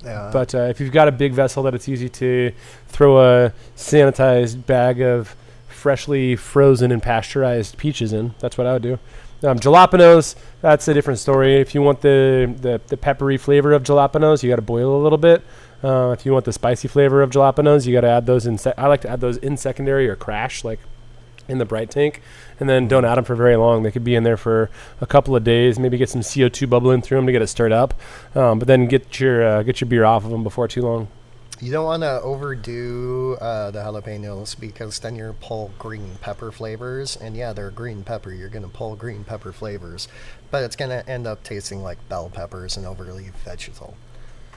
Yeah. But if you've got a big vessel that it's easy to throw a sanitized bag of freshly frozen and pasteurized peaches in. That's what I would do. Jalapenos, that's a different story. If you want the peppery flavor of jalapenos, you got to boil a little bit. If you want the spicy flavor of jalapenos, you got to add those in. I like to add those in secondary or crash, like in the bright tank, and then don't add them for very long. They could be in there for a couple of days. Maybe get some CO2 bubbling through them to get it stirred up, but then get your beer off of them before too long. You don't want to overdo the jalapenos because then you're pull green pepper flavors. And yeah, they're green pepper. You're going to pull green pepper flavors. But it's going to end up tasting like bell peppers and overly vegetal.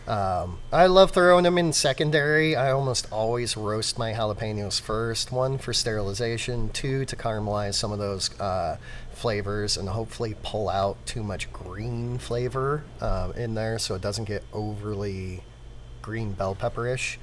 I love throwing them in secondary. I almost always roast my jalapenos first. 1, for sterilization. 2, to caramelize some of those flavors and hopefully pull out too much green flavor in there so it doesn't get overly... green bell pepper-ish.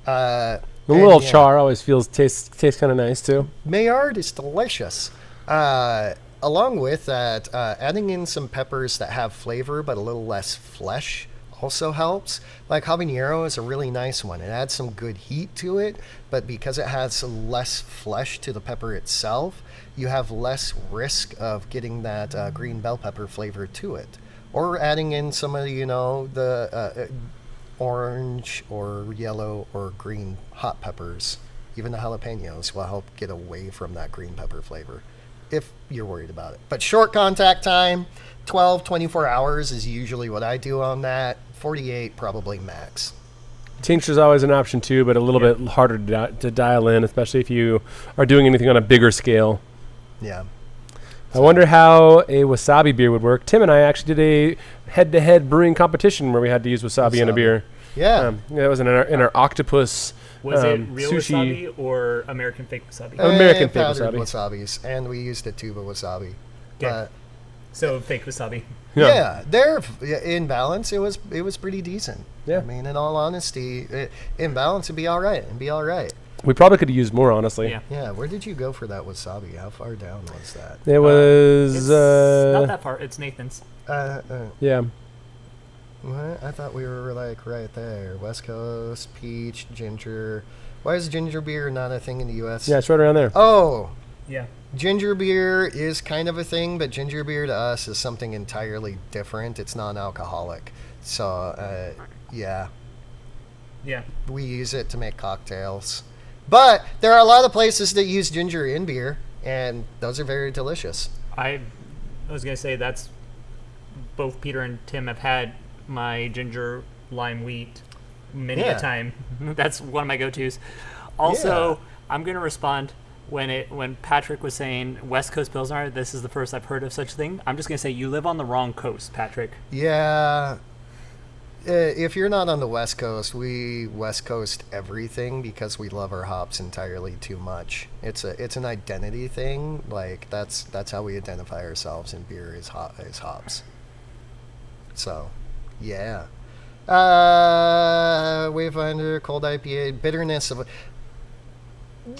The little char always tastes kind of nice too. Maillard is delicious. Along with that, adding in some peppers that have flavor but a little less flesh also helps. Like habanero is a really nice one. It adds some good heat to it, but because it has less flesh to the pepper itself, you have less risk of getting that green bell pepper flavor to it. Or adding in some of the orange or yellow or green hot peppers, even the jalapenos, will help get away from that green pepper flavor. if you're worried about it. But short contact time, 12, 24 hours is usually what I do on that. 48 probably max. Tincture's always an option too, but a little bit harder to dial in, especially if you are doing anything on a bigger scale. Yeah. I wonder how a wasabi beer would work. Tim and I actually did a head-to-head brewing competition where we had to use wasabi in a beer. Yeah. That was in our octopus Was it real sushi. wasabi or American fake wasabi? American fake powdered wasabi. wasabis, and we used a tube of wasabi. Okay. But So fake wasabi. yeah, they're in balance. It was pretty decent. Yeah. I mean, in all honesty, in balance, it'd be all right. It'd be all right. We probably could have used more, honestly. Yeah. Yeah. Where did you go for that wasabi? How far down was that? It was It's not that far. It's Nathan's. yeah. What? I thought we were like right there. West Coast, peach, ginger. Why is ginger beer not a thing in the U.S.? Yeah, it's right around there. Oh, Yeah. ginger beer is kind of a thing, but ginger beer to us is something entirely different. It's non-alcoholic. So, yeah, Yeah. we use it to make cocktails. But there are a lot of places that use ginger in beer, and those are very delicious. I was going to say that's both Peter and Tim have had my ginger lime wheat many Yeah. a time. That's one of my go-tos. Also, I'm going to respond when Patrick was saying West Coast Pilsner, this is the first I've heard of such a thing. I'm just going to say you live on the wrong coast, Patrick. Yeah. If you're not on the West Coast, we West Coast everything because we love our hops entirely too much. It's an identity thing. Like that's how we identify ourselves in beer is hops. So, yeah. Wayfinder cold IPA bitterness of.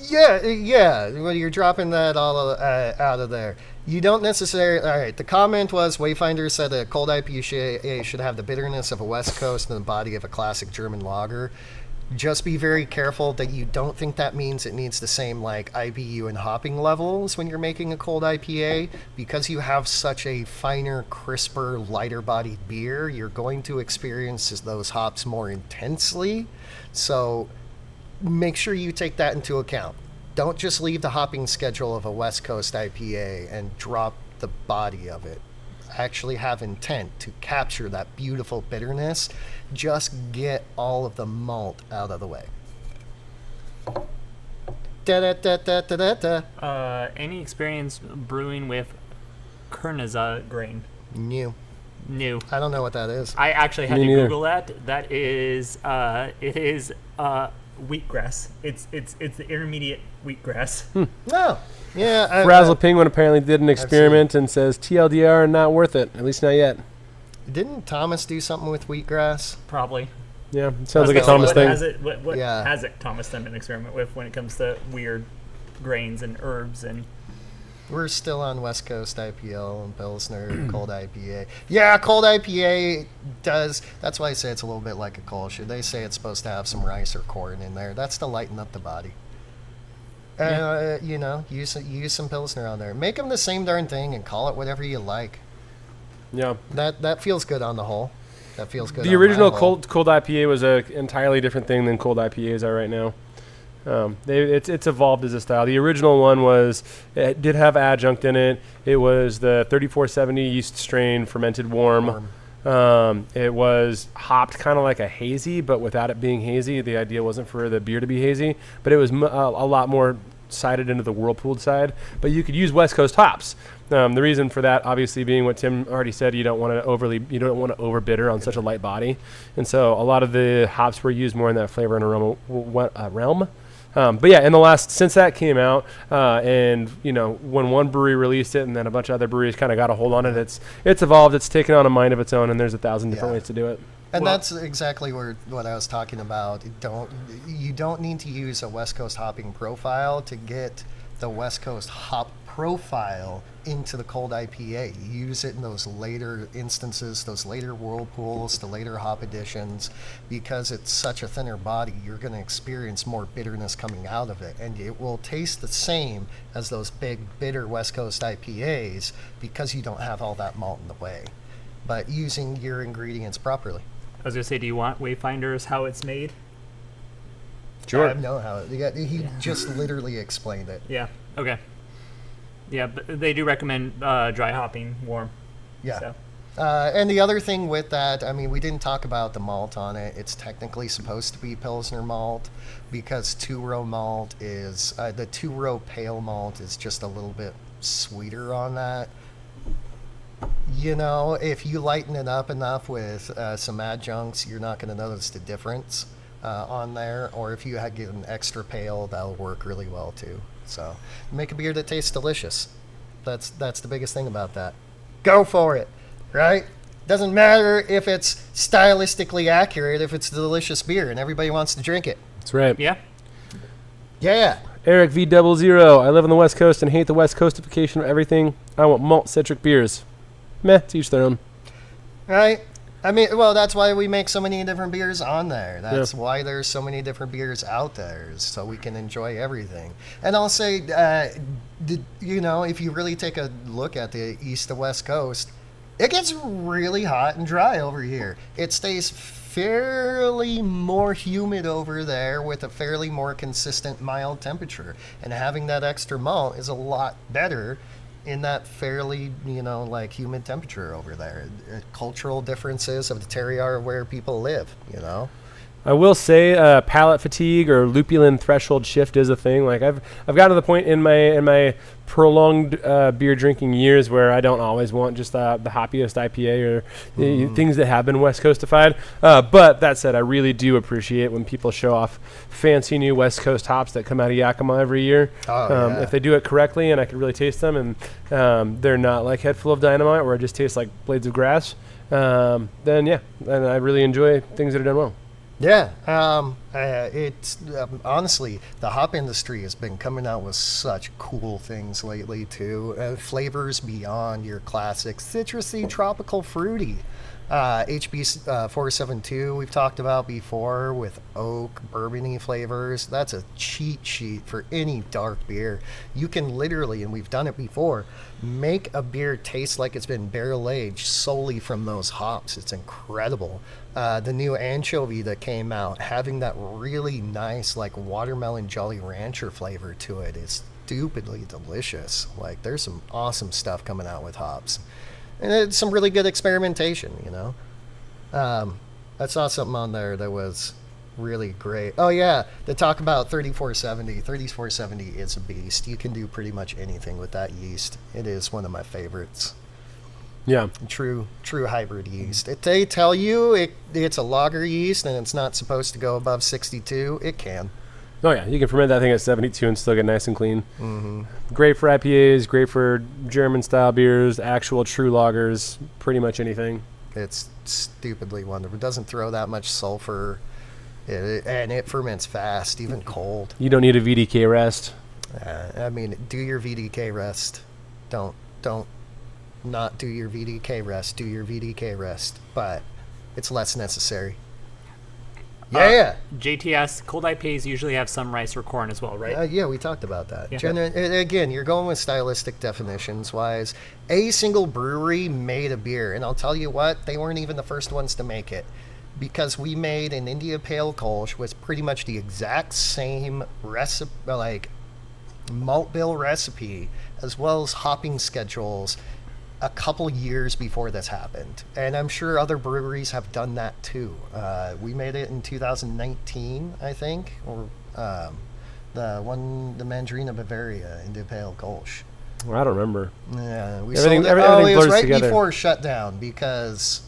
Yeah. Well, you're dropping that all out of there. You don't necessarily. All right. The comment was Wayfinder said a cold IPA should have the bitterness of a West Coast and the body of a classic German lager. Just be very careful that you don't think that means it needs the same like IBU and hopping levels when you're making a cold IPA. Because you have such a finer, crisper, lighter bodied beer, you're going to experience those hops more intensely. So make sure you take that into account. Don't just leave the hopping schedule of a West Coast IPA and drop the body of it. Actually have intent to capture that beautiful bitterness. Just get all of the malt out of the way. Any experience brewing with Kernza grain? New. New. I don't know what that is. I actually had Me to neither. Google that. That is, it is wheatgrass. It's the intermediate wheatgrass. No. Yeah. Frazzle Penguin apparently did an experiment and says TLDR not worth it, at least not yet. Didn't Thomas do something with wheatgrass? Probably. Yeah, it sounds like a What Thomas What thing. has it? What Yeah. has it? Thomas done an experiment with when it comes to weird grains and herbs and. We're still on West Coast IPL and Pilsner, cold IPA. Yeah, cold IPA does. That's why I say it's a little bit like a Kolsch. They say it's supposed to have some rice or corn in there. That's to lighten up the body. You know, use some Pilsner on there. Make them the same darn thing and call it whatever you like. Yeah. That feels good on the whole. That feels good. The on my original whole. cold IPA was an entirely different thing than cold IPAs are right now. It's evolved as a style. The original one it did have adjunct in it. It was the 3470 yeast strain fermented warm. It was hopped kind of like a hazy, but without it being hazy. The idea wasn't for the beer to be hazy, but it was a lot more sided into the whirlpooled side. But you could use West Coast hops. The reason for that, obviously, being what Tim already said, you don't want to over bitter on such a light body, and so a lot of the hops were used more in that flavor and aroma realm. But yeah, since that came out, and when one brewery released it, and then a bunch of other breweries kind of got a hold on it, it's evolved. It's taken on a mind of its own, and there's 1,000 different ways to do it. And Well- that's exactly what I was talking about. You don't need to use a West Coast hopping profile to get the West Coast hop profile into the cold IPA. You use it in those later instances, those later whirlpools, the later hop additions, because it's such a thinner body, you're going to experience more bitterness coming out of it, and it will taste the same as those big bitter West Coast IPAs because you don't have all that malt in the way, but using your ingredients properly. I was gonna say, do you want Wayfinders how it's made? Sure. I know how he just literally explained it. Yeah. Okay. Yeah, but they do recommend dry hopping warm. Yeah. So. And the other thing with that, I mean, we didn't talk about the malt on it. It's technically supposed to be Pilsner malt because two-row malt is, the two-row pale malt is just a little bit sweeter on that. You know, if you lighten it up enough with some adjuncts, you're not going to notice the difference on there. Or if you get an extra pale, that'll work really well too. So make a beer that tastes delicious. That's the biggest thing about that. Go for it. Right? Doesn't matter if it's stylistically accurate, if it's a delicious beer and everybody wants to drink it. That's right. Yeah. Yeah. Eric V00. I live on the West Coast and hate the West Coastification of everything. I want malt-centric beers. Meh, to each their own. Right? I mean, well, that's why we make so many different beers on there. That's why there's so many different beers out there, is so we can enjoy everything. And I'll say, you know, if you really take a look at the East to West Coast, it gets really hot and dry over here. It stays fairly more humid over there with a fairly more consistent mild temperature. And having that extra malt is a lot better in that fairly, you know, like humid temperature over there. Cultural differences of the terroir of where people live, you know. I will say palate fatigue or lupulin threshold shift is a thing. Like I've gotten to the point in my prolonged beer drinking years where I don't always want just the hoppiest IPA or things that have been West Coastified. But that said, I really do appreciate when people show off fancy new West Coast hops that come out of Yakima every year. If they do it correctly and I can really taste them and they're not like Head Full of Dynamite where it just tastes like blades of grass, then yeah, and I really enjoy things that are done well. Yeah, it's honestly, the hop industry has been coming out with such cool things lately too. Flavors beyond your classic citrusy, tropical, fruity. HB 472 we've talked about before with oak, bourbony flavors. That's a cheat sheet for any dark beer. You can literally, and we've done it before, make a beer taste like it's been barrel aged solely from those hops. It's incredible. The new anchovy that came out, having that really nice like watermelon Jolly Rancher flavor to it is stupidly delicious. Like there's some awesome stuff coming out with hops. And it's some really good experimentation, you know. I saw something on there that was really great. Oh yeah, to talk about 3470. 3470 is a beast. You can do pretty much anything with that yeast. It is one of my favorites. Yeah. True hybrid yeast. If they tell you it's a lager yeast and it's not supposed to go above 62, it can. Oh yeah, you can ferment that thing at 72 and still get nice and clean. Mm-hmm. Great for IPAs, great for German-style beers, actual true lagers, pretty much anything. It's stupidly wonderful. It doesn't throw that much sulfur, and it ferments fast, even cold. You don't need a VDK rest. I mean, do your VDK rest. Don't not do your VDK rest. Do your VDK rest, but it's less necessary. Yeah. JTS, cold IPAs usually have some rice or corn as well, right? Yeah, we talked about that. Yeah. Again, you're going with stylistic definitions wise. A single brewery made a beer, and I'll tell you what, they weren't even the first ones to make it, because we made an India Pale Kolsch with pretty much the exact same recipe, like malt bill recipe, as well as hopping schedules, a couple years before this happened, and I'm sure other breweries have done that too. We made it in 2019, I think, or the Mandarina Bavaria India Pale Kolsch. Well, I don't remember. Yeah, we Everything sold it. It was blurs right together. before shutdown because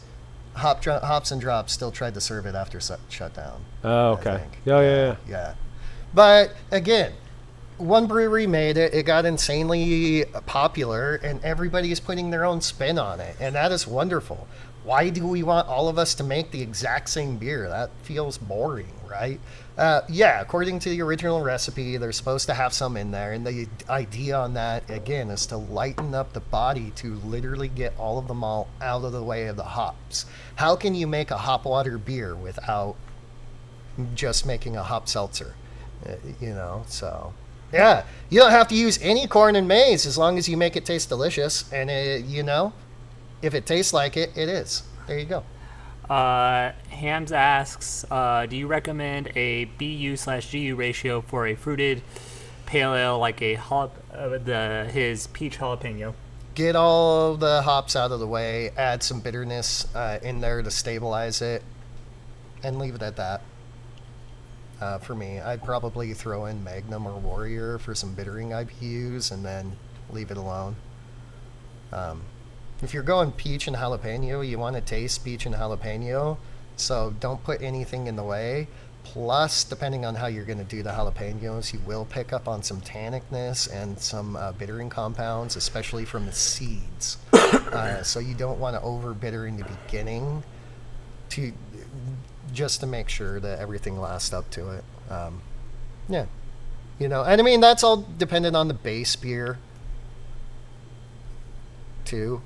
Hops and Drops still tried to serve it after shutdown. Oh, I okay. think. Yeah. But again, one brewery made it, it got insanely popular, and everybody is putting their own spin on it, and that is wonderful. Why do we want all of us to make the exact same beer? That feels boring, right? Yeah, according to the original recipe, they're supposed to have some in there, and the idea on that, again, is to lighten up the body to literally get all of the malt out of the way of the hops. How can you make a hop water beer without just making a hop seltzer? You know, so... Yeah, you don't have to use any corn and maize as long as you make it taste delicious. And, you know, if it tastes like it, it is. There you go. Hams asks, do you recommend a BU/GU ratio for a fruited pale ale like a his peach jalapeno. Get all the hops out of the way, add some bitterness in there to stabilize it, and leave it at that. For me, I'd probably throw in Magnum or Warrior for some bittering IBUs and then leave it alone. If you're going peach and jalapeno, you want to taste peach and jalapeno, so don't put anything in the way. Plus, depending on how you're going to do the jalapenos, you will pick up on some tannicness and some bittering compounds, especially from the seeds. So you don't want to over bitter in the beginning just to make sure that everything lasts up to it. Yeah. And I mean, that's all dependent on the base beer, too,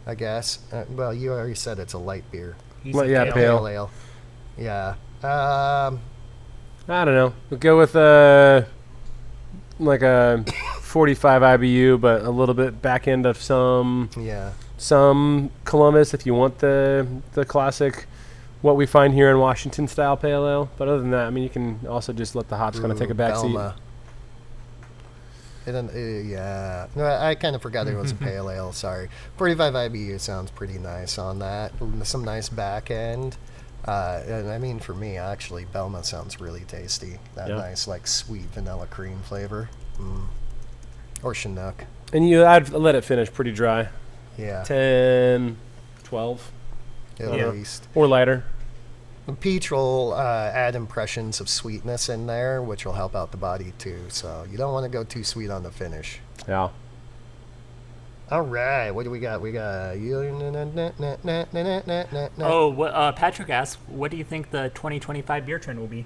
I guess. Well, you already said it's a light beer. Well, yeah, pale ale. Yeah. I don't know. We'll go with like a 45 IBU, but a little bit back end of some Columbus if you want the classic, what we find here in Washington style pale ale. But other than that, I mean, you can also just let the hops kind of take a back seat. Yeah. No, I kind of forgot it was a pale ale. Sorry. 45 IBU sounds pretty nice on that. Some nice back end. And I mean, for me, actually, Belma sounds really tasty. That nice, like, sweet vanilla cream flavor. Or Chinook. And I'd let it finish pretty dry. Yeah. 10, 12. At least. Or lighter. Peach will add impressions of sweetness in there, which will help out the body, too. So you don't want to go too sweet on the finish. Yeah. All right, what do we got? We got Patrick asked, what do you think the 2025 beer trend will be?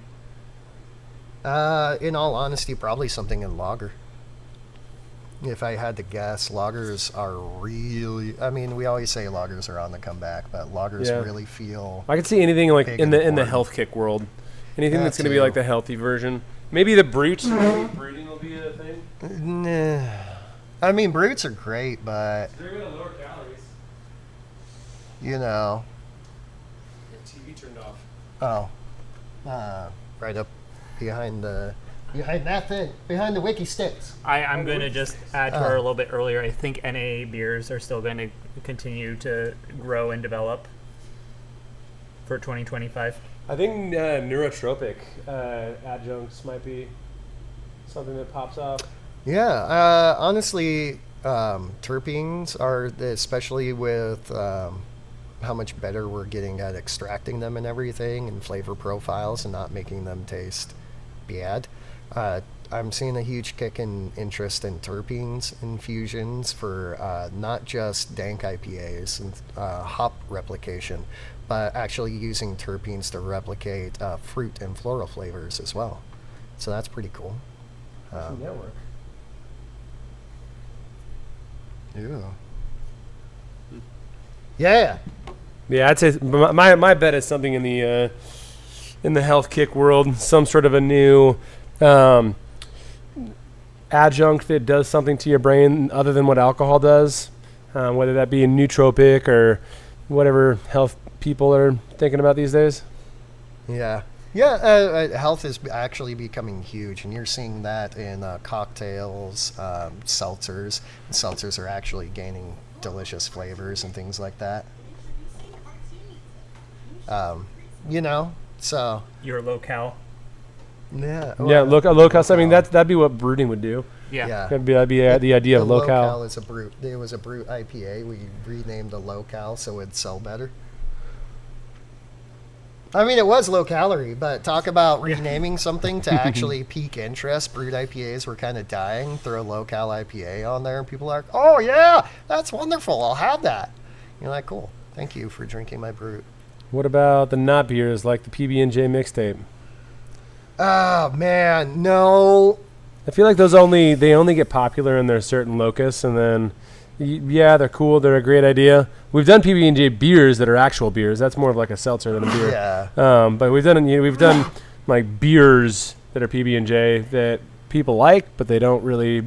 In all honesty, probably something in lager. If I had to guess, lagers are really. I mean, we always say lagers are on the comeback, but lagers really feel. I could see anything like in the health kick world, anything that's going to be like the healthy version. Maybe the brutes. Breeding will be a thing. Nah. I mean, brutes are great, but they're going to lower calories. Your TV turned off. Oh, right up behind that thing, behind the wiki sticks. I'm going to just add to her a little bit earlier. I think NA beers are still going to continue to grow and develop for 2025. I think neurotropic adjuncts might be something that pops off. Yeah, honestly, terpenes are, especially with how much better we're getting at extracting them and everything, and flavor profiles, and not making them taste bad. I'm seeing a huge kick in interest in terpenes infusions for not just dank IPAs and hop replication, but actually using terpenes to replicate fruit and floral flavors as well. So that's pretty cool. Network. Yeah. Yeah, I'd say my bet is something in the health kick world, some sort of a new adjunct that does something to your brain other than what alcohol does, whether that be a nootropic or whatever health people are thinking about these days. Yeah. Yeah, health is actually becoming huge, and you're seeing that in cocktails, seltzers. Seltzers are actually gaining delicious flavors and things like that. So... Your locale. Yeah. Yeah, locale. I mean, that'd be what brooding would do. Yeah. That'd be the idea of locale. Locale is a brute. It was a brute IPA. We renamed the locale so it'd sell better. I mean, it was low calorie, but talk about renaming something to actually pique interest. Brewed IPAs were kind of dying. Throw a low-cal IPA on there, and people are like, oh, yeah, that's wonderful. I'll have that. You're like, cool. Thank you for drinking my brewed. What about the not beers like the PB&J mixtape? Oh, man, no. I feel like they only get popular in their certain locus, and then, yeah, they're cool. They're a great idea. We've done PB&J beers that are actual beers. That's more of like a seltzer than a beer. Yeah. But we've done like beers that are PB&J that people like, but they don't really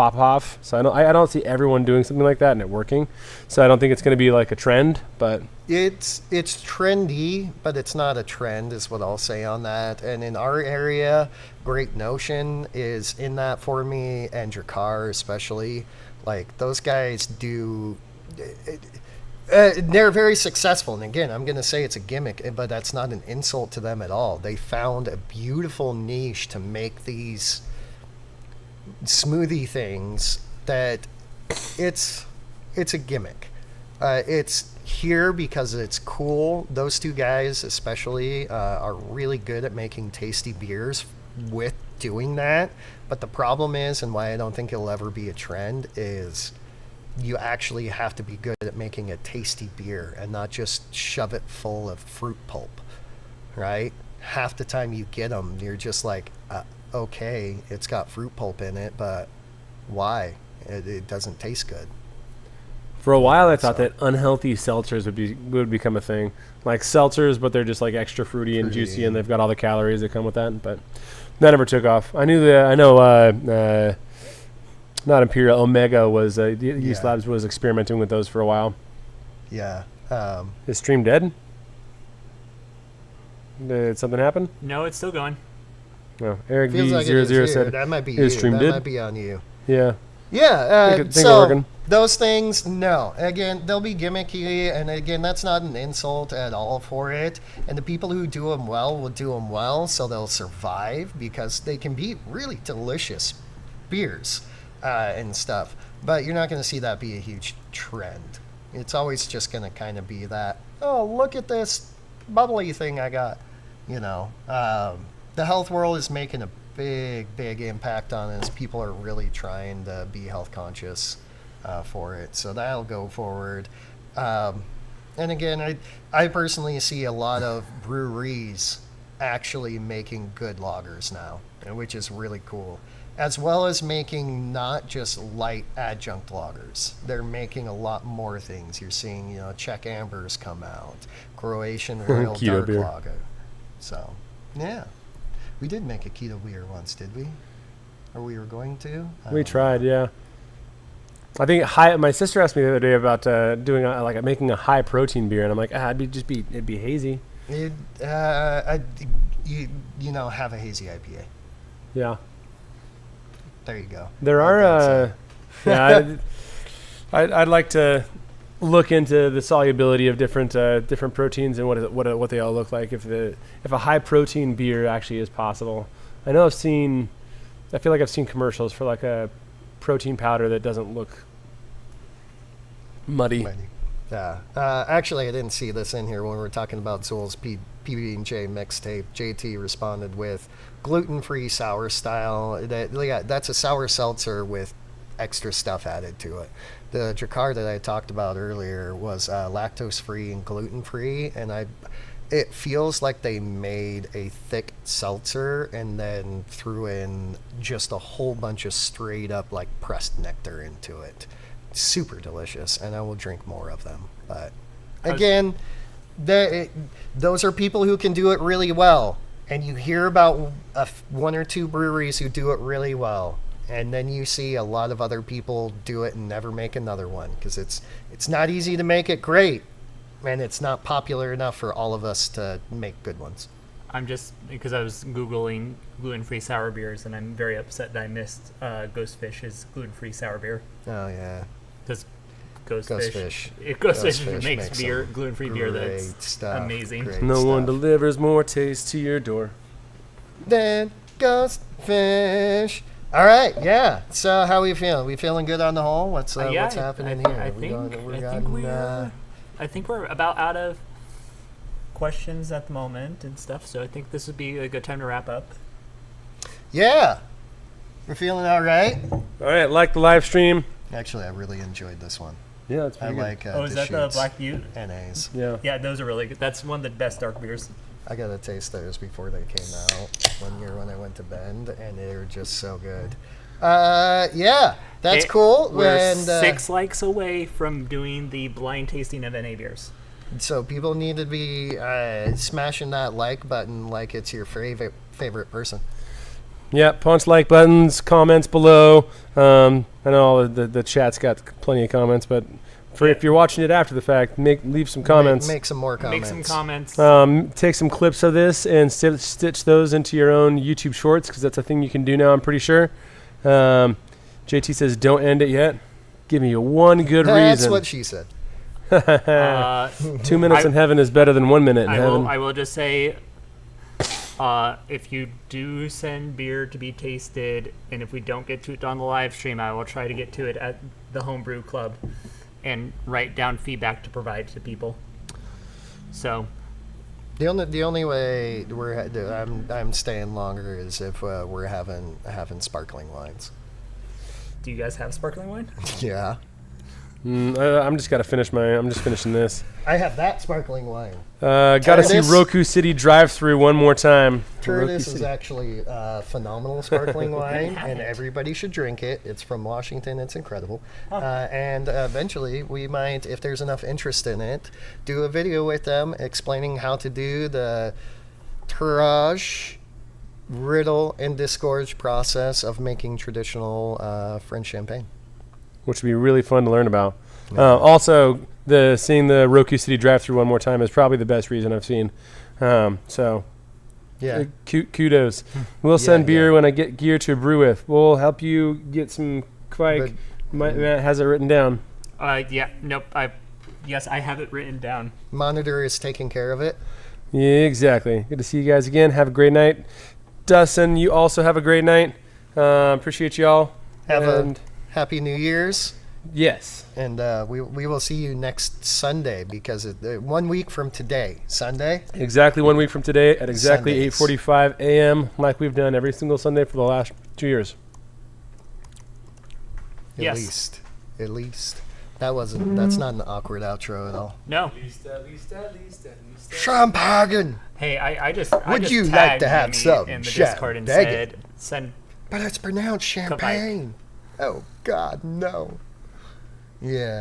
pop off. So I don't see everyone doing something like that and it working. So I don't think it's going to be like a trend, but It's trendy, but it's not a trend, is what I'll say on that. And in our area, Great Notion is in that for me, and Drakkar especially. Like, those guys do. They're very successful. And again, I'm going to say it's a gimmick, but that's not an insult to them at all. They found a beautiful niche to make these smoothie things that it's a gimmick. It's here because it's cool. Those two guys especially are really good at making tasty beers with doing that. But the problem is, and why I don't think it'll ever be a trend, is you actually have to be good at making a tasty beer and not just shove it full of fruit pulp, right? Half the time you get them, you're just like, okay, it's got fruit pulp in it, but why? It doesn't taste good. for a while I thought that unhealthy seltzers would become a thing. Like seltzers, but they're just like extra fruity and juicy, and they've got all the calories that come with that. But that never took off. I know not Imperial, Omega was Yeast Labs was experimenting with those for a while. Yeah. Is stream dead? Did something happen? No, it's still going. No. Eric Feels like V00 said that might be is you. stream That dead? might be on you. Yeah. Yeah. Think So working. those things, no. Again, they'll be gimmicky, and again, that's not an insult at all for it. And the people who do them well will do them well, so they'll survive because they can be really delicious beers and stuff. But you're not going to see that be a huge trend. It's always just going to kind of be that, oh, look at this bubbly thing I got. You know, the health world is making a big impact on this. People are really trying to be health conscious for it, so that'll go forward. And again, I personally see a lot of breweries actually making good lagers now, which is really cool, as well as making not just light adjunct lagers. They're making a lot more things. You're seeing, Czech Ambers come out, Croatian Royal Keto Dark beer. Lager. So, yeah. We did make a keto beer once, did we? Or we were going to? We tried, yeah. I think my sister asked me the other day about doing making a high protein beer, and I'm like, it'd be hazy. Have a hazy IPA. Yeah. There you go. There are, I'd like to look into the solubility of different proteins and what they all look like. If a high protein beer actually is possible. I feel like I've seen commercials for like a protein powder that doesn't look muddy. Yeah. Actually, I didn't see this in here when we were talking about Zool's PB&J mixtape. JT responded with gluten-free sour style. That's a sour seltzer with extra stuff added to it. The Drakkar that I talked about earlier was lactose-free and gluten-free, and it feels like they made a thick seltzer and then threw in just a whole bunch of straight-up like pressed nectar into it. Super delicious, and I will drink more of them. But again, those are people who can do it really well, and you hear about one or two breweries who do it really well. And then you see a lot of other people do it and never make another one because it's not easy to make it great, and it's not popular enough for all of us to make good ones. I'm just, because I was Googling gluten-free sour beers, and I'm very upset that I missed Ghostfish's gluten-free sour beer. Oh, yeah. Because Ghostfish makes beer, gluten-free beer that's stuff. amazing. Great No one stuff. delivers more taste to your door. Then Ghostfish. All right, yeah. So how we feeling? We feeling good on the whole? What's happening here? I think we're about out of questions at the moment and stuff, so I think this would be a good time to wrap up. Yeah. We're feeling all right. All right, like the live stream. Actually, I really enjoyed this one. Yeah, it's I pretty good. like is that the Black Butte? NAs. Yeah. Yeah, those are really good. That's one of the best dark beers. I got to taste those before they came out one year when I went to Bend, and they were just so good. Yeah, that's cool. We're 6 likes away from doing the blind tasting of NA beers. So people need to be smashing that like button like it's your favorite person. Yeah, punch like buttons, comments below. I know the chat's got plenty of comments, but if you're watching it after the fact, leave some comments. Make some more comments. Make some comments. Take some clips of this and stitch those into your own YouTube shorts, because that's a thing you can do now, I'm pretty sure. JT says, don't end it yet. Give me one good reason. That's what she said. 2 minutes in heaven is better than 1 minute in heaven. I will just say, if you do send beer to be tasted, and if we don't get to it on the live stream, I will try to get to it at the Homebrew Club and write down feedback to provide to people. So the only way I'm staying longer is if we're having sparkling wines. Do you guys have sparkling wine? Yeah. I'm just finishing this. I have that sparkling wine. Gotta see Roku City drive-through one more time. This is actually phenomenal sparkling wine, and everybody should drink it. It's from Washington. It's incredible. And eventually, we might, if there's enough interest in it, do a video with them explaining how to do the tirage, riddle, and disgorge process of making traditional French champagne. Which would be really fun to learn about. Also, seeing the Roku City drive-through one more time is probably the best reason I've seen. So, yeah, kudos. We'll send beer when I get gear to brew with. We'll help you get some Kvike. Matt has it written down. Yes, I have it written down. Monitor is taking care of it. Yeah, exactly. Good to see you guys again. Have a great night. Dustin, you also have a great night. Appreciate y'all. Have a Happy New Year's. Yes. And we will see you next Sunday, because 1 week from today, Sunday. Exactly 1 week from today at exactly 8:45 a.m. like we've done every single Sunday for the last 2 years. At least. That's not an awkward outro at all. No. Champagne. Hey, I just Would you like tagged to have Jimmy some in the Discord and said, send. But it's pronounced champagne. Oh God, no. Yeah.